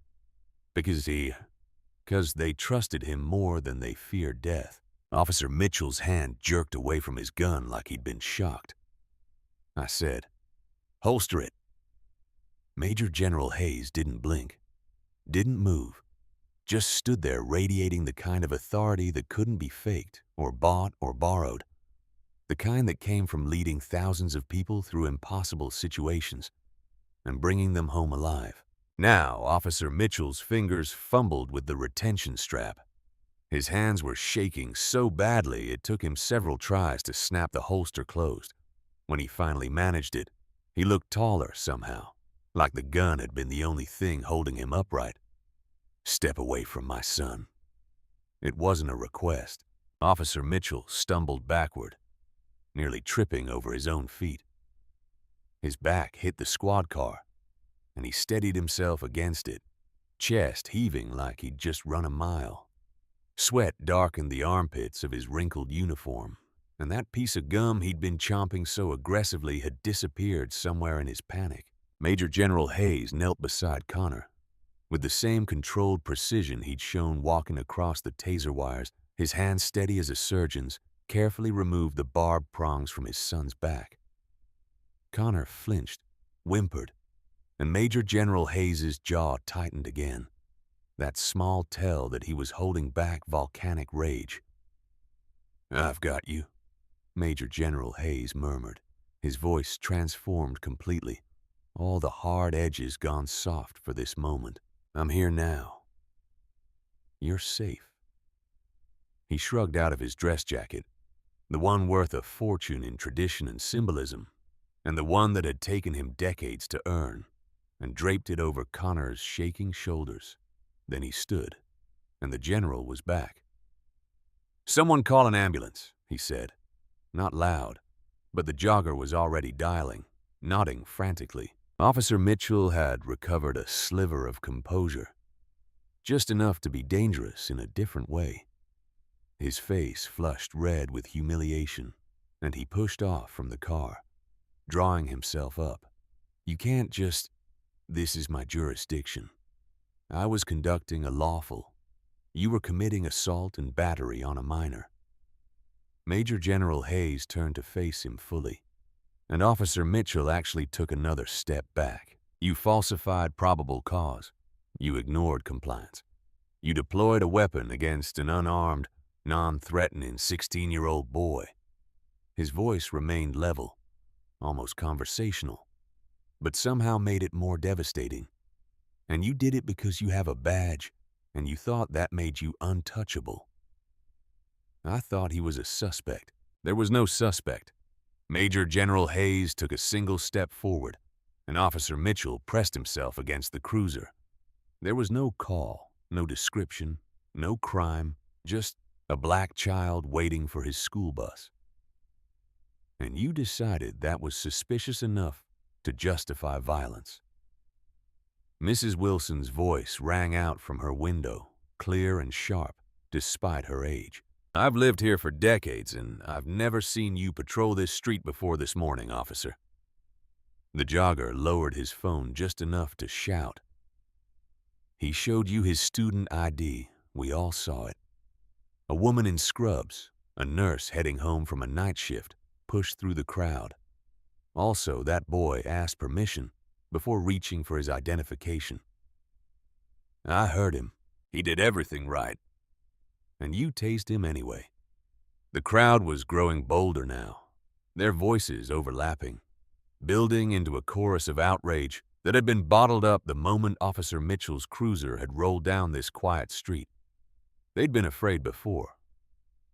Because they trusted him more than they feared death. Officer Mitchell's hand jerked away from his gun like he'd been shocked. I said, "Holster it." Major General Hayes didn't blink, didn't move, just stood there radiating the kind of authority that couldn't be faked or bought or borrowed, the kind that came from leading thousands of people through impossible situations and bringing them home alive. Now, Officer Mitchell's fingers fumbled with the retention strap. His hands were shaking so badly it took him several tries to snap the holster closed. When he finally managed it, he looked taller somehow, like the gun had been the only thing holding him upright. "Step away from my son." It wasn't a request. Officer Mitchell stumbled backward, nearly tripping over his own feet. His back hit the squad car, and he steadied himself against it, chest heaving like he'd just run a mile. Sweat darkened the armpits of his wrinkled uniform, and that piece of gum he'd been chomping so aggressively had disappeared somewhere in his panic. Major General Hayes knelt beside Connor. With the same controlled precision he'd shown walking across the taser wires, his hands steady as a surgeon's, carefully removed the barbed prongs from his son's back. Connor flinched, whimpered, and Major General Hayes' jaw tightened again, that small tell that he was holding back volcanic rage. "I've got you," Major General Hayes murmured, his voice transformed completely, all the hard edges gone soft for this moment. "I'm here now. You're safe." He shrugged out of his dress jacket, the one worth a fortune in tradition and symbolism, and the one that had taken him decades to earn, and draped it over Connor's shaking shoulders. Then he stood, and the general was back. "Someone call an ambulance," he said. Not loud, but the jogger was already dialing, nodding frantically. Officer Mitchell had recovered a sliver of composure, just enough to be dangerous in a different way. His face flushed red with humiliation, and he pushed off from the car, drawing himself up. "You can't just... This is my jurisdiction. I was conducting a lawful. You were committing assault and battery on a minor." Major General Hayes turned to face him fully, and Officer Mitchell actually took another step back. "You falsified probable cause. You ignored compliance. You deployed a weapon against an unarmed, non-threatening 16-year-old boy." His voice remained level, almost conversational, but somehow made it more devastating. "And you did it because you have a badge, and you thought that made you untouchable." I thought he was a suspect. There was no suspect. Major General Hayes took a single step forward, and Officer Mitchell pressed himself against the cruiser. There was no call, no description, no crime, just a black child waiting for his school bus. "And you decided that was suspicious enough to justify violence." Mrs. Wilson's voice rang out from her window, clear and sharp, despite her age. "I've lived here for decades, and I've never seen you patrol this street before this morning, officer." The jogger lowered his phone just enough to shout. "He showed you his student ID. We all saw it." A woman in scrubs, a nurse heading home from a night shift, pushed through the crowd. Also, that boy asked permission before reaching for his identification. I heard him. He did everything right. And you tased him anyway. The crowd was growing bolder now, their voices overlapping, building into a chorus of outrage that had been bottled up the moment Officer Mitchell's cruiser had rolled down this quiet street. They'd been afraid before.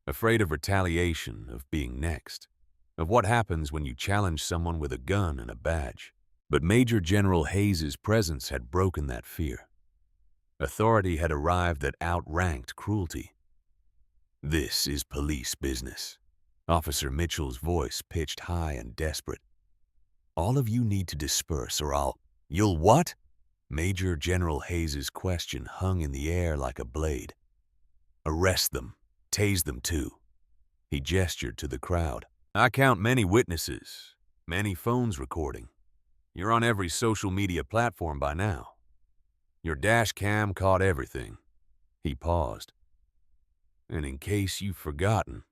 Afraid of retaliation, of being next, of what happens when you challenge someone with a gun and a badge. But Major General Hayes's presence had broken that fear. Authority had arrived that outranked cruelty. This is police business. Officer Mitchell's voice pitched high and desperate. All of you need to disperse or You'll what? Major General Hayes's question hung in the air like a blade. Arrest them. Tase them too. He gestured to the crowd. I count many witnesses, many phones recording. You're on every social media platform by now. Your dash cam caught everything. He paused. And in case you've forgotten,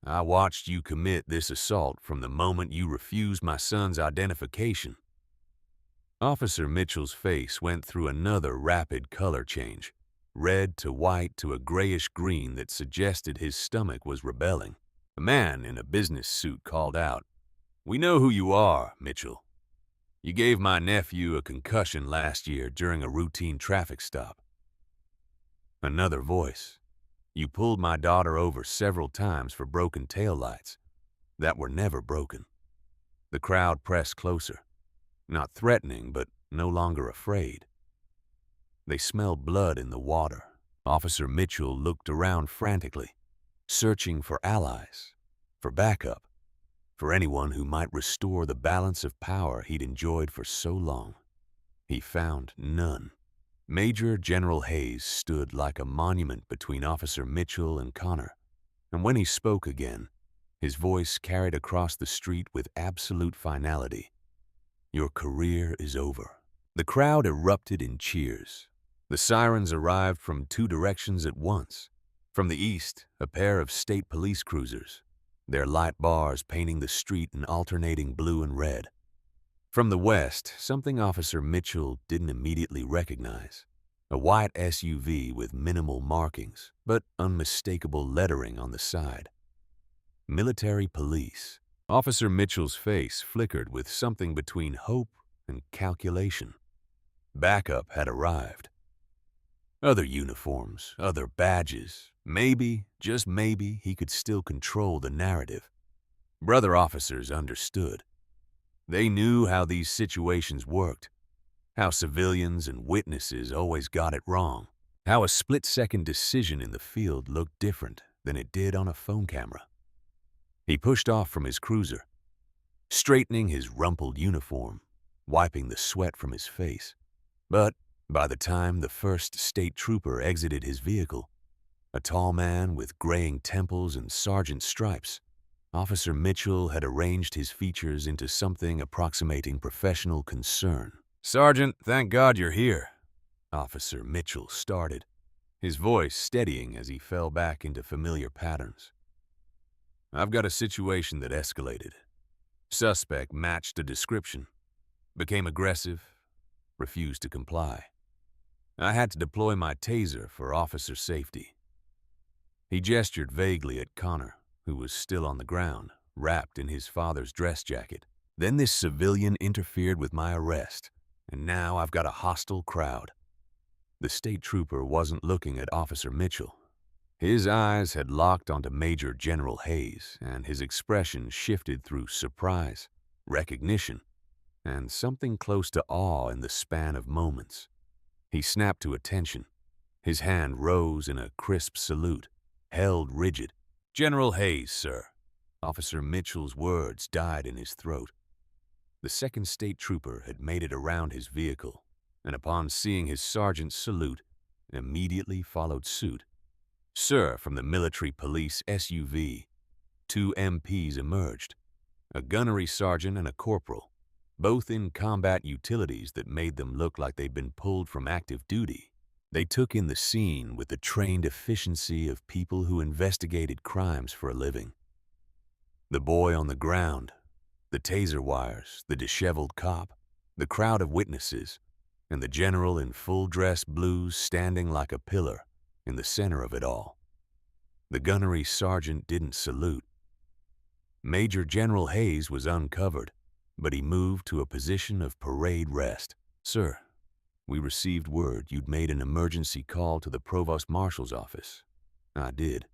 I watched you commit this assault from the moment you refused my son's identification. Officer Mitchell's face went through another rapid color change, red to white to a grayish green that suggested his stomach was rebelling. A man in a business suit called out, "We know who you are, Mitchell. You gave my nephew a concussion last year during a routine traffic stop." Another voice, "You pulled my daughter over several times for broken taillights that were never broken." The crowd pressed closer, not threatening, but no longer afraid. They smelled blood in the water. Officer Mitchell looked around frantically, searching for allies, for backup, for anyone who might restore the balance of power he'd enjoyed for so long. He found none. Major General Hayes stood like a monument between Officer Mitchell and Connor, and when he spoke again, his voice carried across the street with absolute finality. Your career is over. The crowd erupted in cheers. The sirens arrived from two directions at once. From the east, a pair of state police cruisers, their light bars painting the street in alternating blue and red. From the west, something Officer Mitchell didn't immediately recognize. A white SUV with minimal markings, but unmistakable lettering on the side. Military police. Officer Mitchell's face flickered with something between hope and calculation. Backup had arrived. Other uniforms, other badges. Maybe, just maybe, he could still control the narrative. Brother officers understood. They knew how these situations worked, how civilians and witnesses always got it wrong, how a split-second decision in the field looked different than it did on a phone camera. He pushed off from his cruiser, straightening his rumpled uniform, wiping the sweat from his face. But by the time the first state trooper exited his vehicle, a tall man with graying temples and sergeant stripes, Officer Mitchell had arranged his features into something approximating professional concern. "Sergeant, thank God you're here," Officer Mitchell started, his voice steadying as he fell back into familiar patterns. "I've got a situation that escalated. Suspect matched a description, became aggressive, refused to comply. I had to deploy my taser for officer safety." He gestured vaguely at Connor, who was still on the ground, wrapped in his father's dress jacket. "Then this civilian interfered with my arrest, and now I've got a hostile crowd." The state trooper wasn't looking at Officer Mitchell. His eyes had locked onto Major General Hayes, and his expression shifted through surprise, recognition, and something close to awe in the span of moments. He snapped to attention. His hand rose in a crisp salute, held rigid. "General Hayes, sir." Officer Mitchell's words died in his throat. The second state trooper had made it around his vehicle, and upon seeing his sergeant's salute, immediately followed suit. "Sir," from the military police SUV, two MPs emerged, a gunnery sergeant and a corporal, both in combat utilities that made them look like they'd been pulled from active duty. They took in the scene with the trained efficiency of people who investigated crimes for a living. The boy on the ground, the taser wires, the disheveled cop, the crowd of witnesses, and the general in full-dress blues standing like a pillar in the center of it all. The gunnery sergeant didn't salute. Major General Hayes was uncovered, but he moved to a position of parade rest. "Sir, we received word you'd made an emergency call to the Provost Marshal's office." "I did."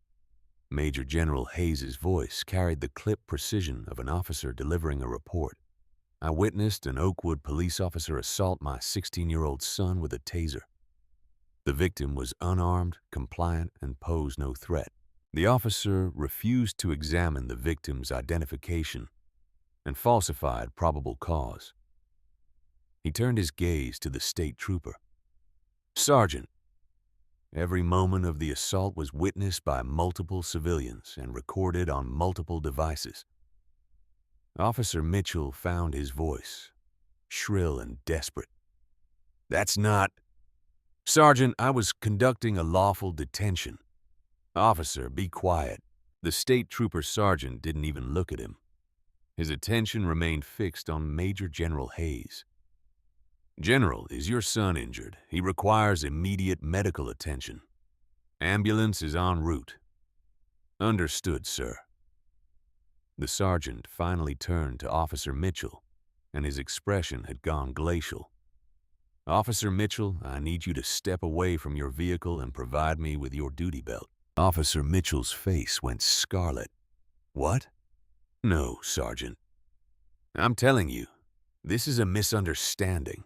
Major General Hayes's voice carried the clipped precision of an officer delivering a report. "I witnessed an Oakwood police officer assault my 16-year-old son with a taser. The victim was unarmed, compliant, and posed no threat. The officer refused to examine the victim's identification and falsified probable cause." He turned his gaze to the state trooper. "Sergeant, every moment of the assault was witnessed by multiple civilians and recorded on multiple devices." Officer Mitchell found his voice, shrill and desperate. "That's not—" "Sergeant, I was conducting a lawful detention." "Officer, be quiet." The state trooper sergeant didn't even look at him. His attention remained fixed on Major General Hayes. "General, is your son injured? He requires immediate medical attention. Ambulance is en route." "Understood, sir." The sergeant finally turned to Officer Mitchell, and his expression had gone glacial. "Officer Mitchell, I need you to step away from your vehicle and provide me with your duty belt." Officer Mitchell's face went scarlet. "What?" "No, Sergeant. I'm telling you, this is a misunderstanding."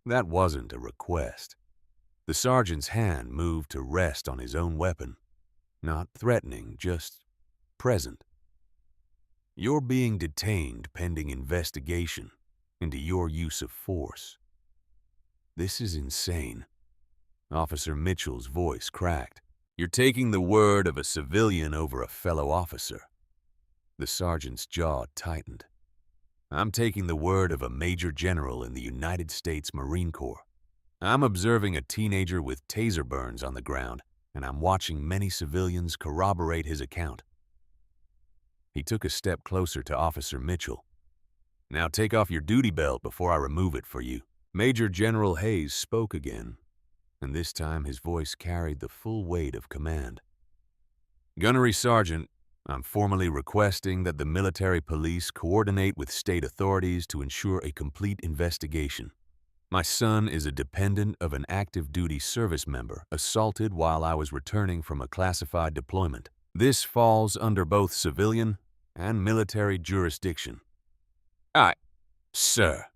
That wasn't a request. The sergeant's hand moved to rest on his own weapon. Not threatening, just present. "You're being detained pending investigation into your use of force." "This is insane." Officer Mitchell's voice cracked. "You're taking the word of a civilian over a fellow officer." The sergeant's jaw tightened. "I'm taking the word of a major general in the United States Marine Corps. I'm observing a teenager with taser burns on the ground, and I'm watching many civilians corroborate his account." He took a step closer to Officer Mitchell. "Now take off your duty belt before I remove it for you." Major General Hayes spoke again, and this time his voice carried the full weight of command. "Gunnery Sergeant, I'm formally requesting that the military police coordinate with state authorities to ensure a complete investigation. My son is a dependent of an active duty service member assaulted while I was returning from a classified deployment. This falls under both civilian and military jurisdiction." "Aye, sir."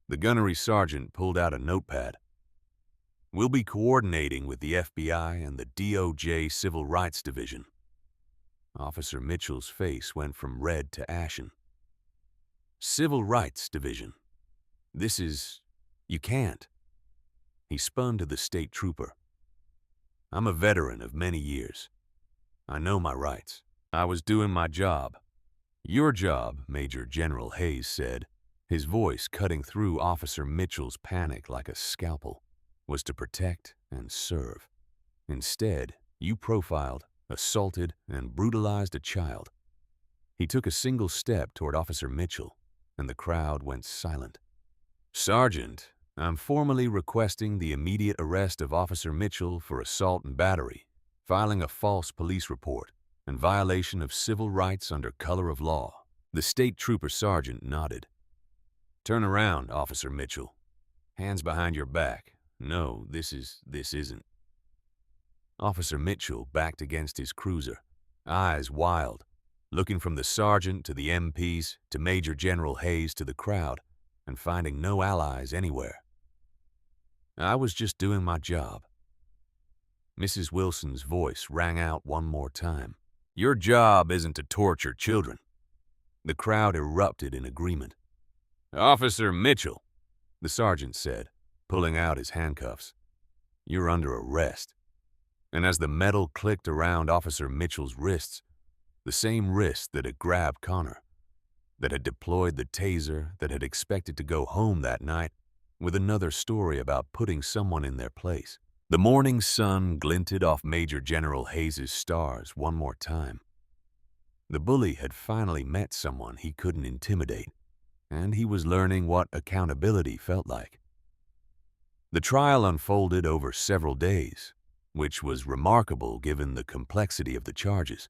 The gunnery sergeant pulled out a notepad. "We'll be coordinating with the FBI and the DOJ Civil Rights Division." Officer Mitchell's face went from red to ashen. "Civil Rights Division. This is... you can't." He spun to the state trooper. "I'm a veteran of many years. I know my rights. I was doing my job." "Your job," Major General Hayes said, his voice cutting through Officer Mitchell's panic like a scalpel, "was to protect and serve. Instead, you profiled, assaulted, and brutalized a child." He took a single step toward Officer Mitchell, and the crowd went silent. "Sergeant, I'm formally requesting the immediate arrest of Officer Mitchell for assault and battery, filing a false police report, and violation of civil rights under color of law." The state trooper sergeant nodded. "Turn around, Officer Mitchell. Hands behind your back. No, this isn't." Officer Mitchell backed against his cruiser, eyes wild, looking from the sergeant to the MPs to Major General Hayes to the crowd, and finding no allies anywhere. "I was just doing my job." Mrs. Wilson's voice rang out one more time. "Your job isn't to torture children." The crowd erupted in agreement. "Officer Mitchell," the sergeant said, pulling out his handcuffs, "you're under arrest." And as the metal clicked around Officer Mitchell's wrists, the same wrist that had grabbed Connor, that had deployed the taser, that had expected to go home that night, with another story about putting someone in their place. The morning sun glinted off Major General Hayes' stars one more time. The bully had finally met someone he couldn't intimidate, and he was learning what accountability felt like. The trial unfolded over several days, which was remarkable given the complexity of the charges.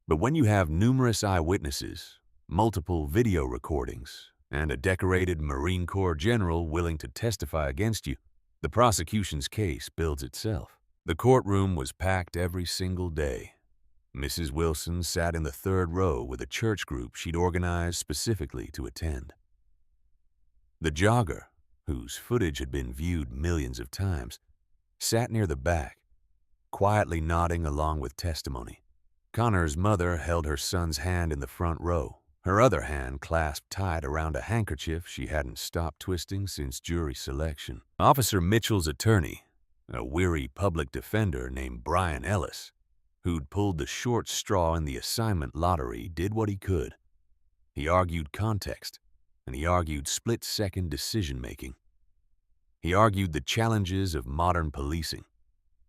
But when you have numerous eyewitnesses, multiple video recordings, and a decorated Marine Corps general willing to testify against you, the prosecution's case builds itself. The courtroom was packed every single day. Mrs. Wilson sat in the third row with a church group she'd organized specifically to attend. The jogger, whose footage had been viewed millions of times, sat near the back, quietly nodding along with testimony. Connor's mother held her son's hand in the front row, her other hand clasped tight around a handkerchief she hadn't stopped twisting since jury selection. Officer Mitchell's attorney, a weary public defender named Brian Ellis, who'd pulled the short straw in the assignment lottery, did what he could. He argued context, and he argued split-second decision-making. He argued the challenges of modern policing.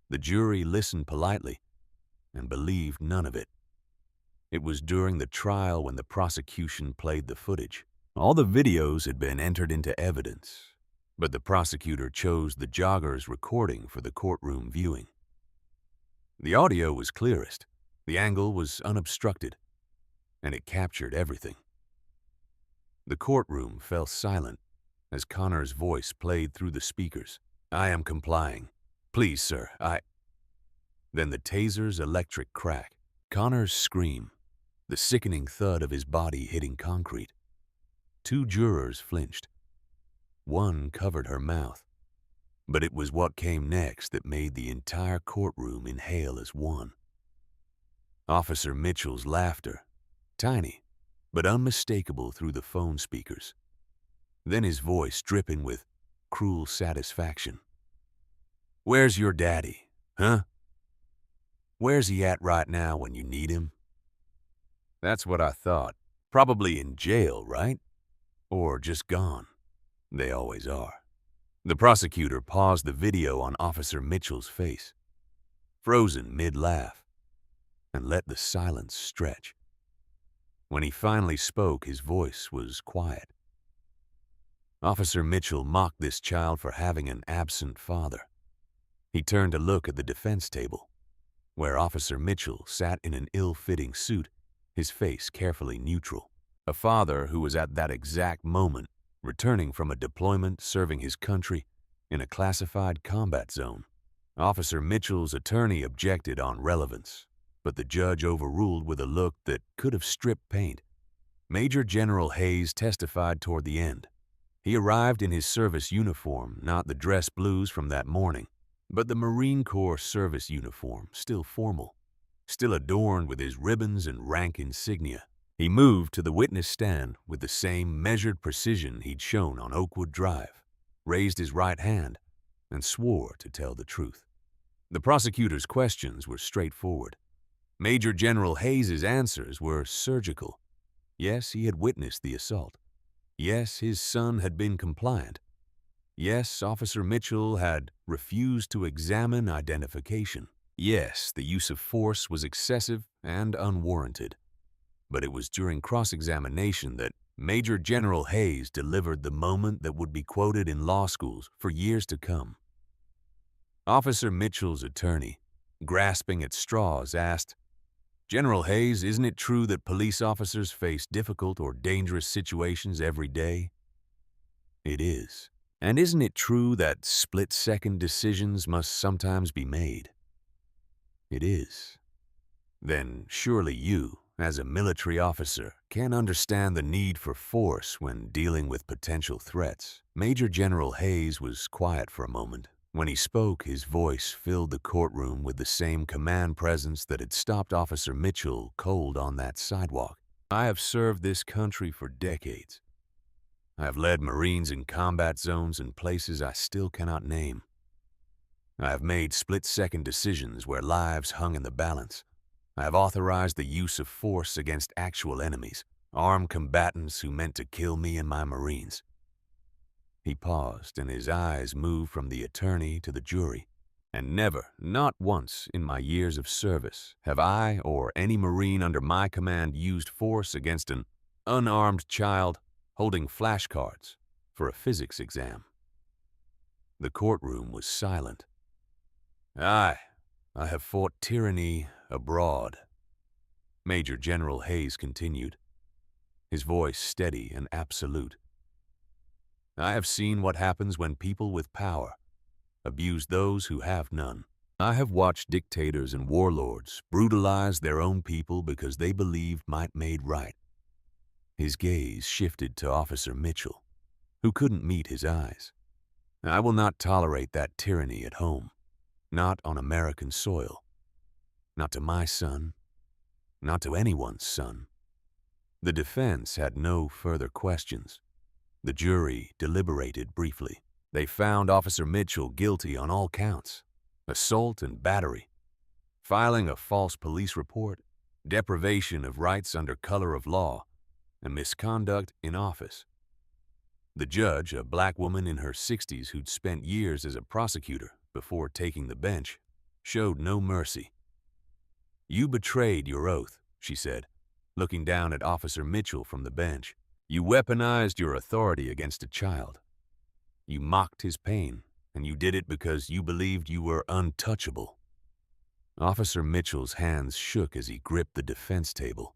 The jury listened politely and believed none of it. It was during the trial when the prosecution played the footage. All the videos had been entered into evidence, but the prosecutor chose the jogger's recording for the courtroom viewing. The audio was clearest, the angle was unobstructed, and it captured everything. The courtroom fell silent as Connor's voice played through the speakers. "I am complying. Please, sir, Then the taser's electric crack, Connor's scream, the sickening thud of his body hitting concrete. Two jurors flinched. One covered her mouth. But it was what came next that made the entire courtroom inhale as one. Officer Mitchell's laughter, tiny but unmistakable through the phone speakers. Then his voice dripping with cruel satisfaction. "Where's your daddy, huh? Where's he at right now when you need him?" That's what I thought. Probably in jail, right? Or just gone. They always are. The prosecutor paused the video on Officer Mitchell's face, frozen mid-laugh, and let the silence stretch. When he finally spoke, his voice was quiet. Officer Mitchell mocked this child for having an absent father. He turned to look at the defense table, where Officer Mitchell sat in an ill-fitting suit, his face carefully neutral. A father who was at that exact moment returning from a deployment serving his country in a classified combat zone. Officer Mitchell's attorney objected on relevance, but the judge overruled with a look that could have stripped paint. Major General Hayes testified toward the end. He arrived in his service uniform, not the dress blues from that morning, but the Marine Corps service uniform, still formal, still adorned with his ribbons and rank insignia. He moved to the witness stand with the same measured precision he'd shown on Oakwood Drive, raised his right hand, and swore to tell the truth. The prosecutor's questions were straightforward. Major General Hayes' answers were surgical. Yes, he had witnessed the assault. Yes, his son had been compliant. Yes, Officer Mitchell had refused to examine identification. Yes, the use of force was excessive and unwarranted. But it was during cross-examination that Major General Hayes delivered the moment that would be quoted in law schools for years to come. Officer Mitchell's attorney, grasping at straws, asked, "General Hayes, isn't it true that police officers face difficult or dangerous situations every day?" "It is. And isn't it true that split-second decisions must sometimes be made?" "It is." "Then surely you, as a military officer, can understand the need for force when dealing with potential threats." Major General Hayes was quiet for a moment. When he spoke, his voice filled the courtroom with the same command presence that had stopped Officer Mitchell cold on that sidewalk. "I have served this country for decades. I have led Marines in combat zones in places I still cannot name. I have made split-second decisions where lives hung in the balance. I have authorized the use of force against actual enemies, armed combatants who meant to kill me and my Marines. He paused, and his eyes moved from the attorney to the jury. And never, not once in my years of service, have I or any Marine under my command used force against an unarmed child holding flashcards for a physics exam. The courtroom was silent. I have fought tyranny abroad, Major General Hayes continued, his voice steady and absolute. I have seen what happens when people with power abuse those who have none. I have watched dictators and warlords brutalize their own people because they believed might made right. His gaze shifted to Officer Mitchell, who couldn't meet his eyes. I will not tolerate that tyranny at home, not on American soil, not to my son, not to anyone's son. The defense had no further questions. The jury deliberated briefly. They found Officer Mitchell guilty on all counts: assault and battery, filing a false police report, deprivation of rights under color of law, and misconduct in office. The judge, a black woman in her 60s who'd spent years as a prosecutor before taking the bench, showed no mercy. "You betrayed your oath," she said, looking down at Officer Mitchell from the bench. "You weaponized your authority against a child. You mocked his pain, and you did it because you believed you were untouchable." Officer Mitchell's hands shook as he gripped the defense table.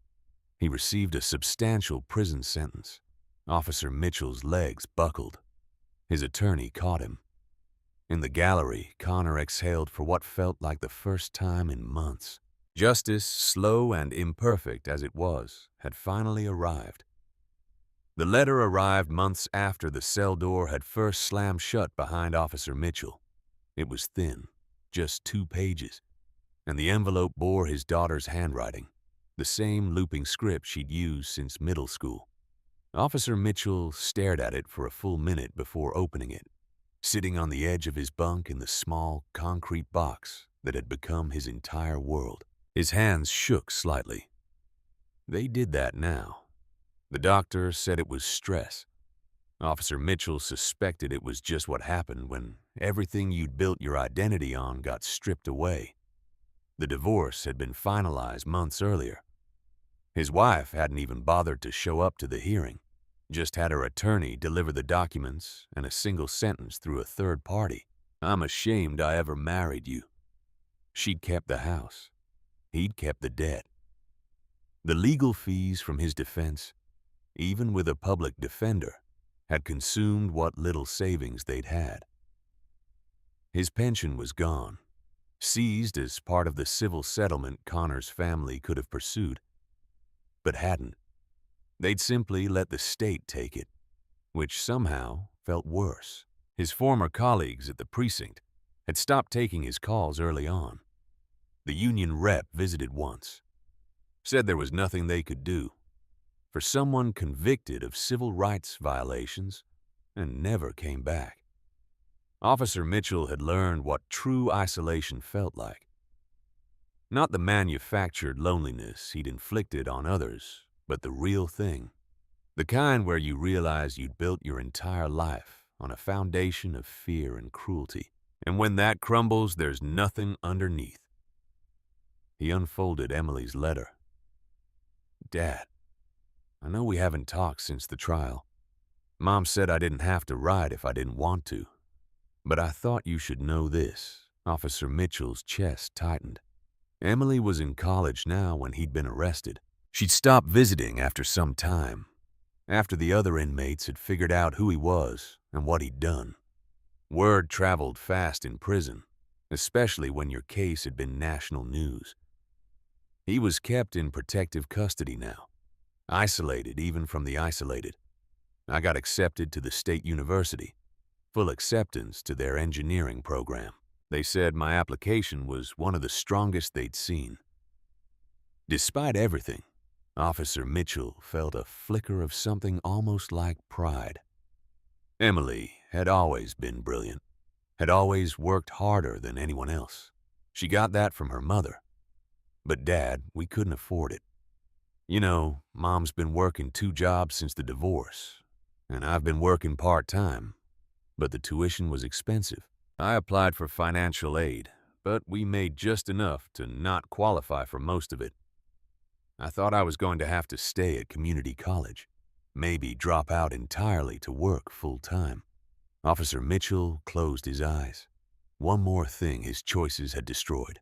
He received a substantial prison sentence. Officer Mitchell's legs buckled. His attorney caught him. In the gallery, Connor exhaled for what felt like the first time in months. Justice, slow and imperfect as it was, had finally arrived. The letter arrived months after the cell door had first slammed shut behind Officer Mitchell. It was thin, just 2 pages, and the envelope bore his daughter's handwriting, the same looping script she'd used since middle school. Officer Mitchell stared at it for a full minute before opening it, sitting on the edge of his bunk in the small, concrete box that had become his entire world. His hands shook slightly. They did that now. The doctor said it was stress. Officer Mitchell suspected it was just what happened when everything you'd built your identity on got stripped away. The divorce had been finalized months earlier. His wife hadn't even bothered to show up to the hearing, just had her attorney deliver the documents and a single sentence through a third party. "I'm ashamed I ever married you." She'd kept the house. He'd kept the debt. The legal fees from his defense, even with a public defender, had consumed what little savings they'd had. His pension was gone, seized as part of the civil settlement Connor's family could have pursued, but hadn't. They'd simply let the state take it, which somehow felt worse. His former colleagues at the precinct had stopped taking his calls early on. The union rep visited once, said there was nothing they could do for someone convicted of civil rights violations, and never came back. Officer Mitchell had learned what true isolation felt like. Not the manufactured loneliness he'd inflicted on others, but the real thing. The kind where you realize you'd built your entire life on a foundation of fear and cruelty, and when that crumbles, there's nothing underneath. He unfolded Emily's letter. "Dad, I know we haven't talked since the trial. Mom said I didn't have to write if I didn't want to. But I thought you should know this." Officer Mitchell's chest tightened. Emily was in college now when he'd been arrested. She'd stopped visiting after some time, after the other inmates had figured out who he was and what he'd done. Word traveled fast in prison, especially when your case had been national news. He was kept in protective custody now, isolated even from the isolated. I got accepted to the state university, full acceptance to their engineering program. They said my application was one of the strongest they'd seen. Despite everything, Officer Mitchell felt a flicker of something almost like pride. Emily had always been brilliant, had always worked harder than anyone else. She got that from her mother. But Dad, we couldn't afford it. You know, Mom's been working 2 jobs since the divorce, and I've been working part-time, but the tuition was expensive. I applied for financial aid, but we made just enough to not qualify for most of it. I thought I was going to have to stay at community college, maybe drop out entirely to work full-time. Officer Mitchell closed his eyes. One more thing his choices had destroyed.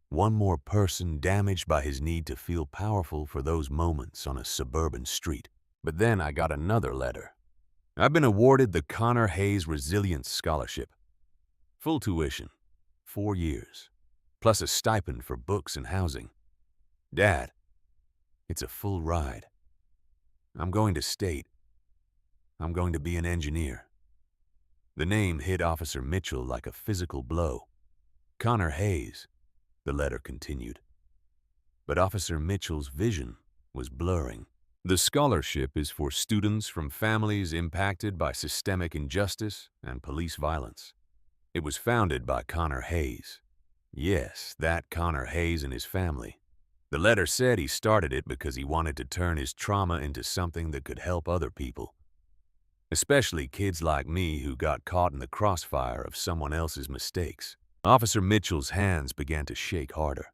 One more person damaged by his need to feel powerful for those moments on a suburban street. But then I got another letter. I've been awarded the Connor Hayes Resilience Scholarship. Full tuition, 4 years, plus a stipend for books and housing. Dad, it's a full ride. I'm going to state. I'm going to be an engineer. The name hit Officer Mitchell like a physical blow. Connor Hayes, the letter continued. But Officer Mitchell's vision was blurring. The scholarship is for students from families impacted by systemic injustice and police violence. It was founded by Connor Hayes. Yes, that Connor Hayes and his family. The letter said he started it because he wanted to turn his trauma into something that could help other people, especially kids like me who got caught in the crossfire of someone else's mistakes. Officer Mitchell's hands began to shake harder.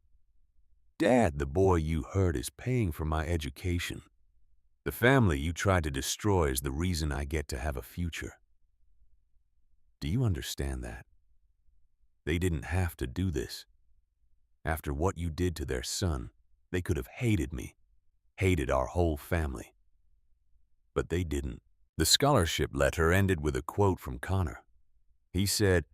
Dad, the boy you hurt is paying for my education. The family you tried to destroy is the reason I get to have a future. Do you understand that? They didn't have to do this. After what you did to their son, they could have hated me, hated our whole family. But they didn't. The scholarship letter ended with a quote from Connor. He said,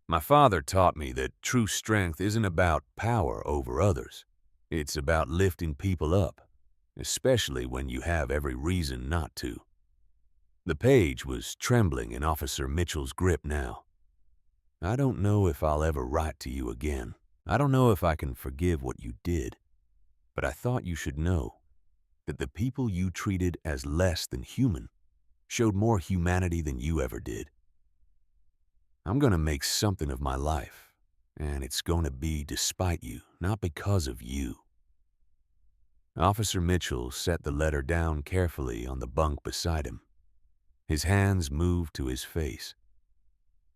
"My father taught me that true strength isn't about power over others. It's about lifting people up, especially when you have every reason not to." The page was trembling in Officer Mitchell's grip now. I don't know if I'll ever write to you again. I don't know if I can forgive what you did. But I thought you should know that the people you treated as less than human showed more humanity than you ever did. I'm going to make something of my life, and it's going to be despite you, not because of you. Officer Mitchell set the letter down carefully on the bunk beside him. His hands moved to his face,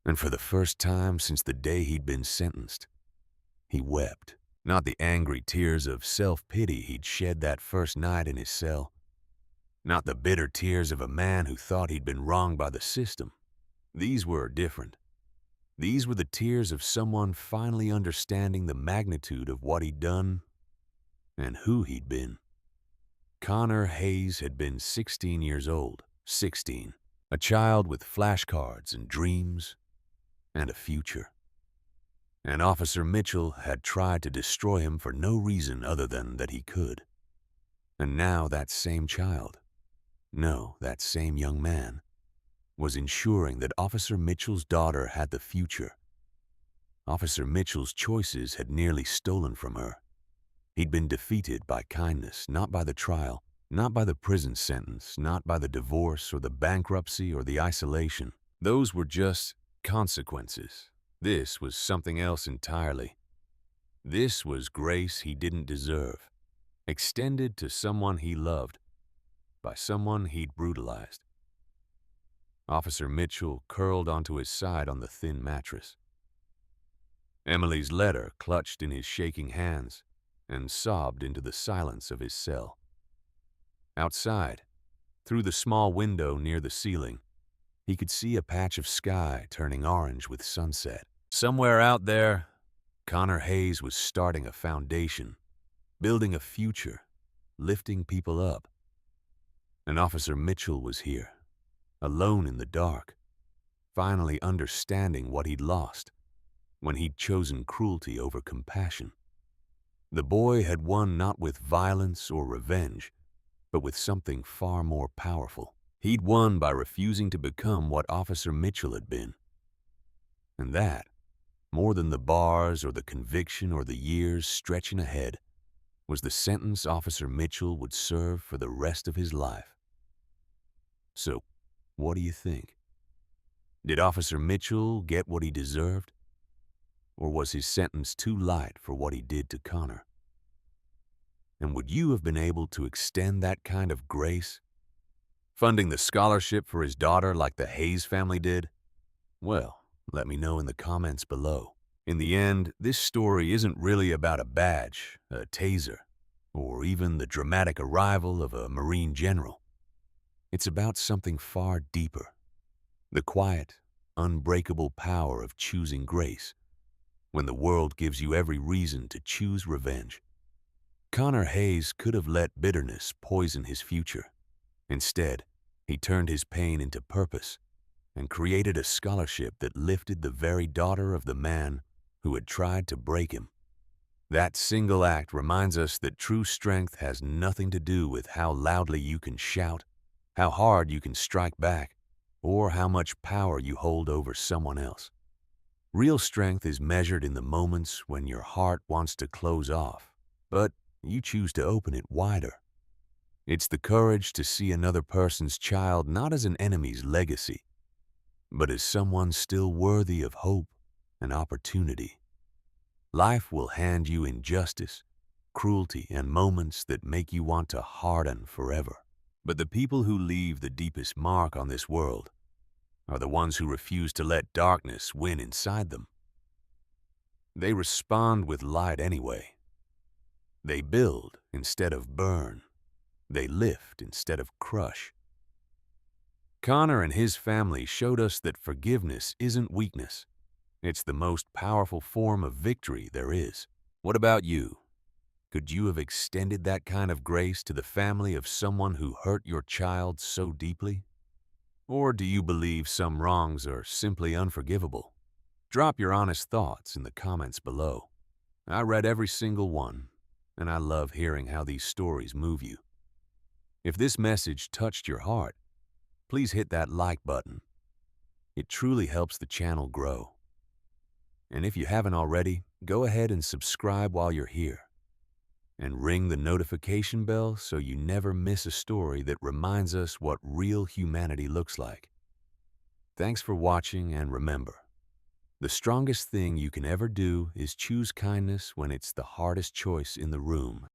and for the first time since the day he'd been sentenced, he wept. Not the angry tears of self-pity he'd shed that first night in his cell. Not the bitter tears of a man who thought he'd been wronged by the system. These were different. These were the tears of someone finally understanding the magnitude of what he'd done and who he'd been. Connor Hayes had been 16 years old, 16, a child with flashcards and dreams and a future. And Officer Mitchell had tried to destroy him for no reason other than that he could. And now that same child, no, that same young man, was ensuring that Officer Mitchell's daughter had the future. Officer Mitchell's choices had nearly stolen from her. He'd been defeated by kindness, not by the trial, not by the prison sentence, not by the divorce or the bankruptcy or the isolation. Those were just consequences. This was something else entirely. This was grace he didn't deserve, extended to someone he loved, by someone he'd brutalized. Officer Mitchell curled onto his side on the thin mattress. Emily's letter clutched in his shaking hands and sobbed into the silence of his cell. Outside, through the small window near the ceiling, he could see a patch of sky turning orange with sunset. Somewhere out there, Connor Hayes was starting a foundation, building a future, lifting people up. And Officer Mitchell was here, alone in the dark, finally understanding what he'd lost when he'd chosen cruelty over compassion. The boy had won not with violence or revenge, but with something far more powerful. He'd won by refusing to become what Officer Mitchell had been. And that, more than the bars or the conviction or the years stretching ahead, was the sentence Officer Mitchell would serve for the rest of his life. So, what do you think? Did Officer Mitchell get what he deserved? Or was his sentence too light for what he did to Connor? And would you have been able to extend that kind of grace? Funding the scholarship for his daughter like the Hayes family did? Well, let me know in the comments below. In the end, this story isn't really about a badge, a taser, or even the dramatic arrival of a Marine general. It's about something far deeper. The quiet, unbreakable power of choosing grace when the world gives you every reason to choose revenge. Connor Hayes could have let bitterness poison his future. Instead, he turned his pain into purpose and created a scholarship that lifted the very daughter of the man who had tried to break him. That single act reminds us that true strength has nothing to do with how loudly you can shout, how hard you can strike back, or how much power you hold over someone else. Real strength is measured in the moments when your heart wants to close off, but you choose to open it wider. It's the courage to see another person's child not as an enemy's legacy, but as someone still worthy of hope and opportunity. Life will hand you injustice, cruelty, and moments that make you want to harden forever. But the people who leave the deepest mark on this world are the ones who refuse to let darkness win inside them. They respond with light anyway. They build instead of burn. They lift instead of crush. Connor and his family showed us that forgiveness isn't weakness. It's the most powerful form of victory there is. What about you? Could you have extended that kind of grace to the family of someone who hurt your child so deeply? Or do you believe some wrongs are simply unforgivable? Drop your honest thoughts in the comments below. I read every single one, and I love hearing how these stories move you. If this message touched your heart, please hit that like button. It truly helps the channel grow. And if you haven't already, go ahead and subscribe while you're here. And ring the notification bell so you never miss a story that reminds us what real humanity looks like. Thanks for watching, and remember, the strongest thing you can ever do is choose kindness when it's the hardest choice in the room.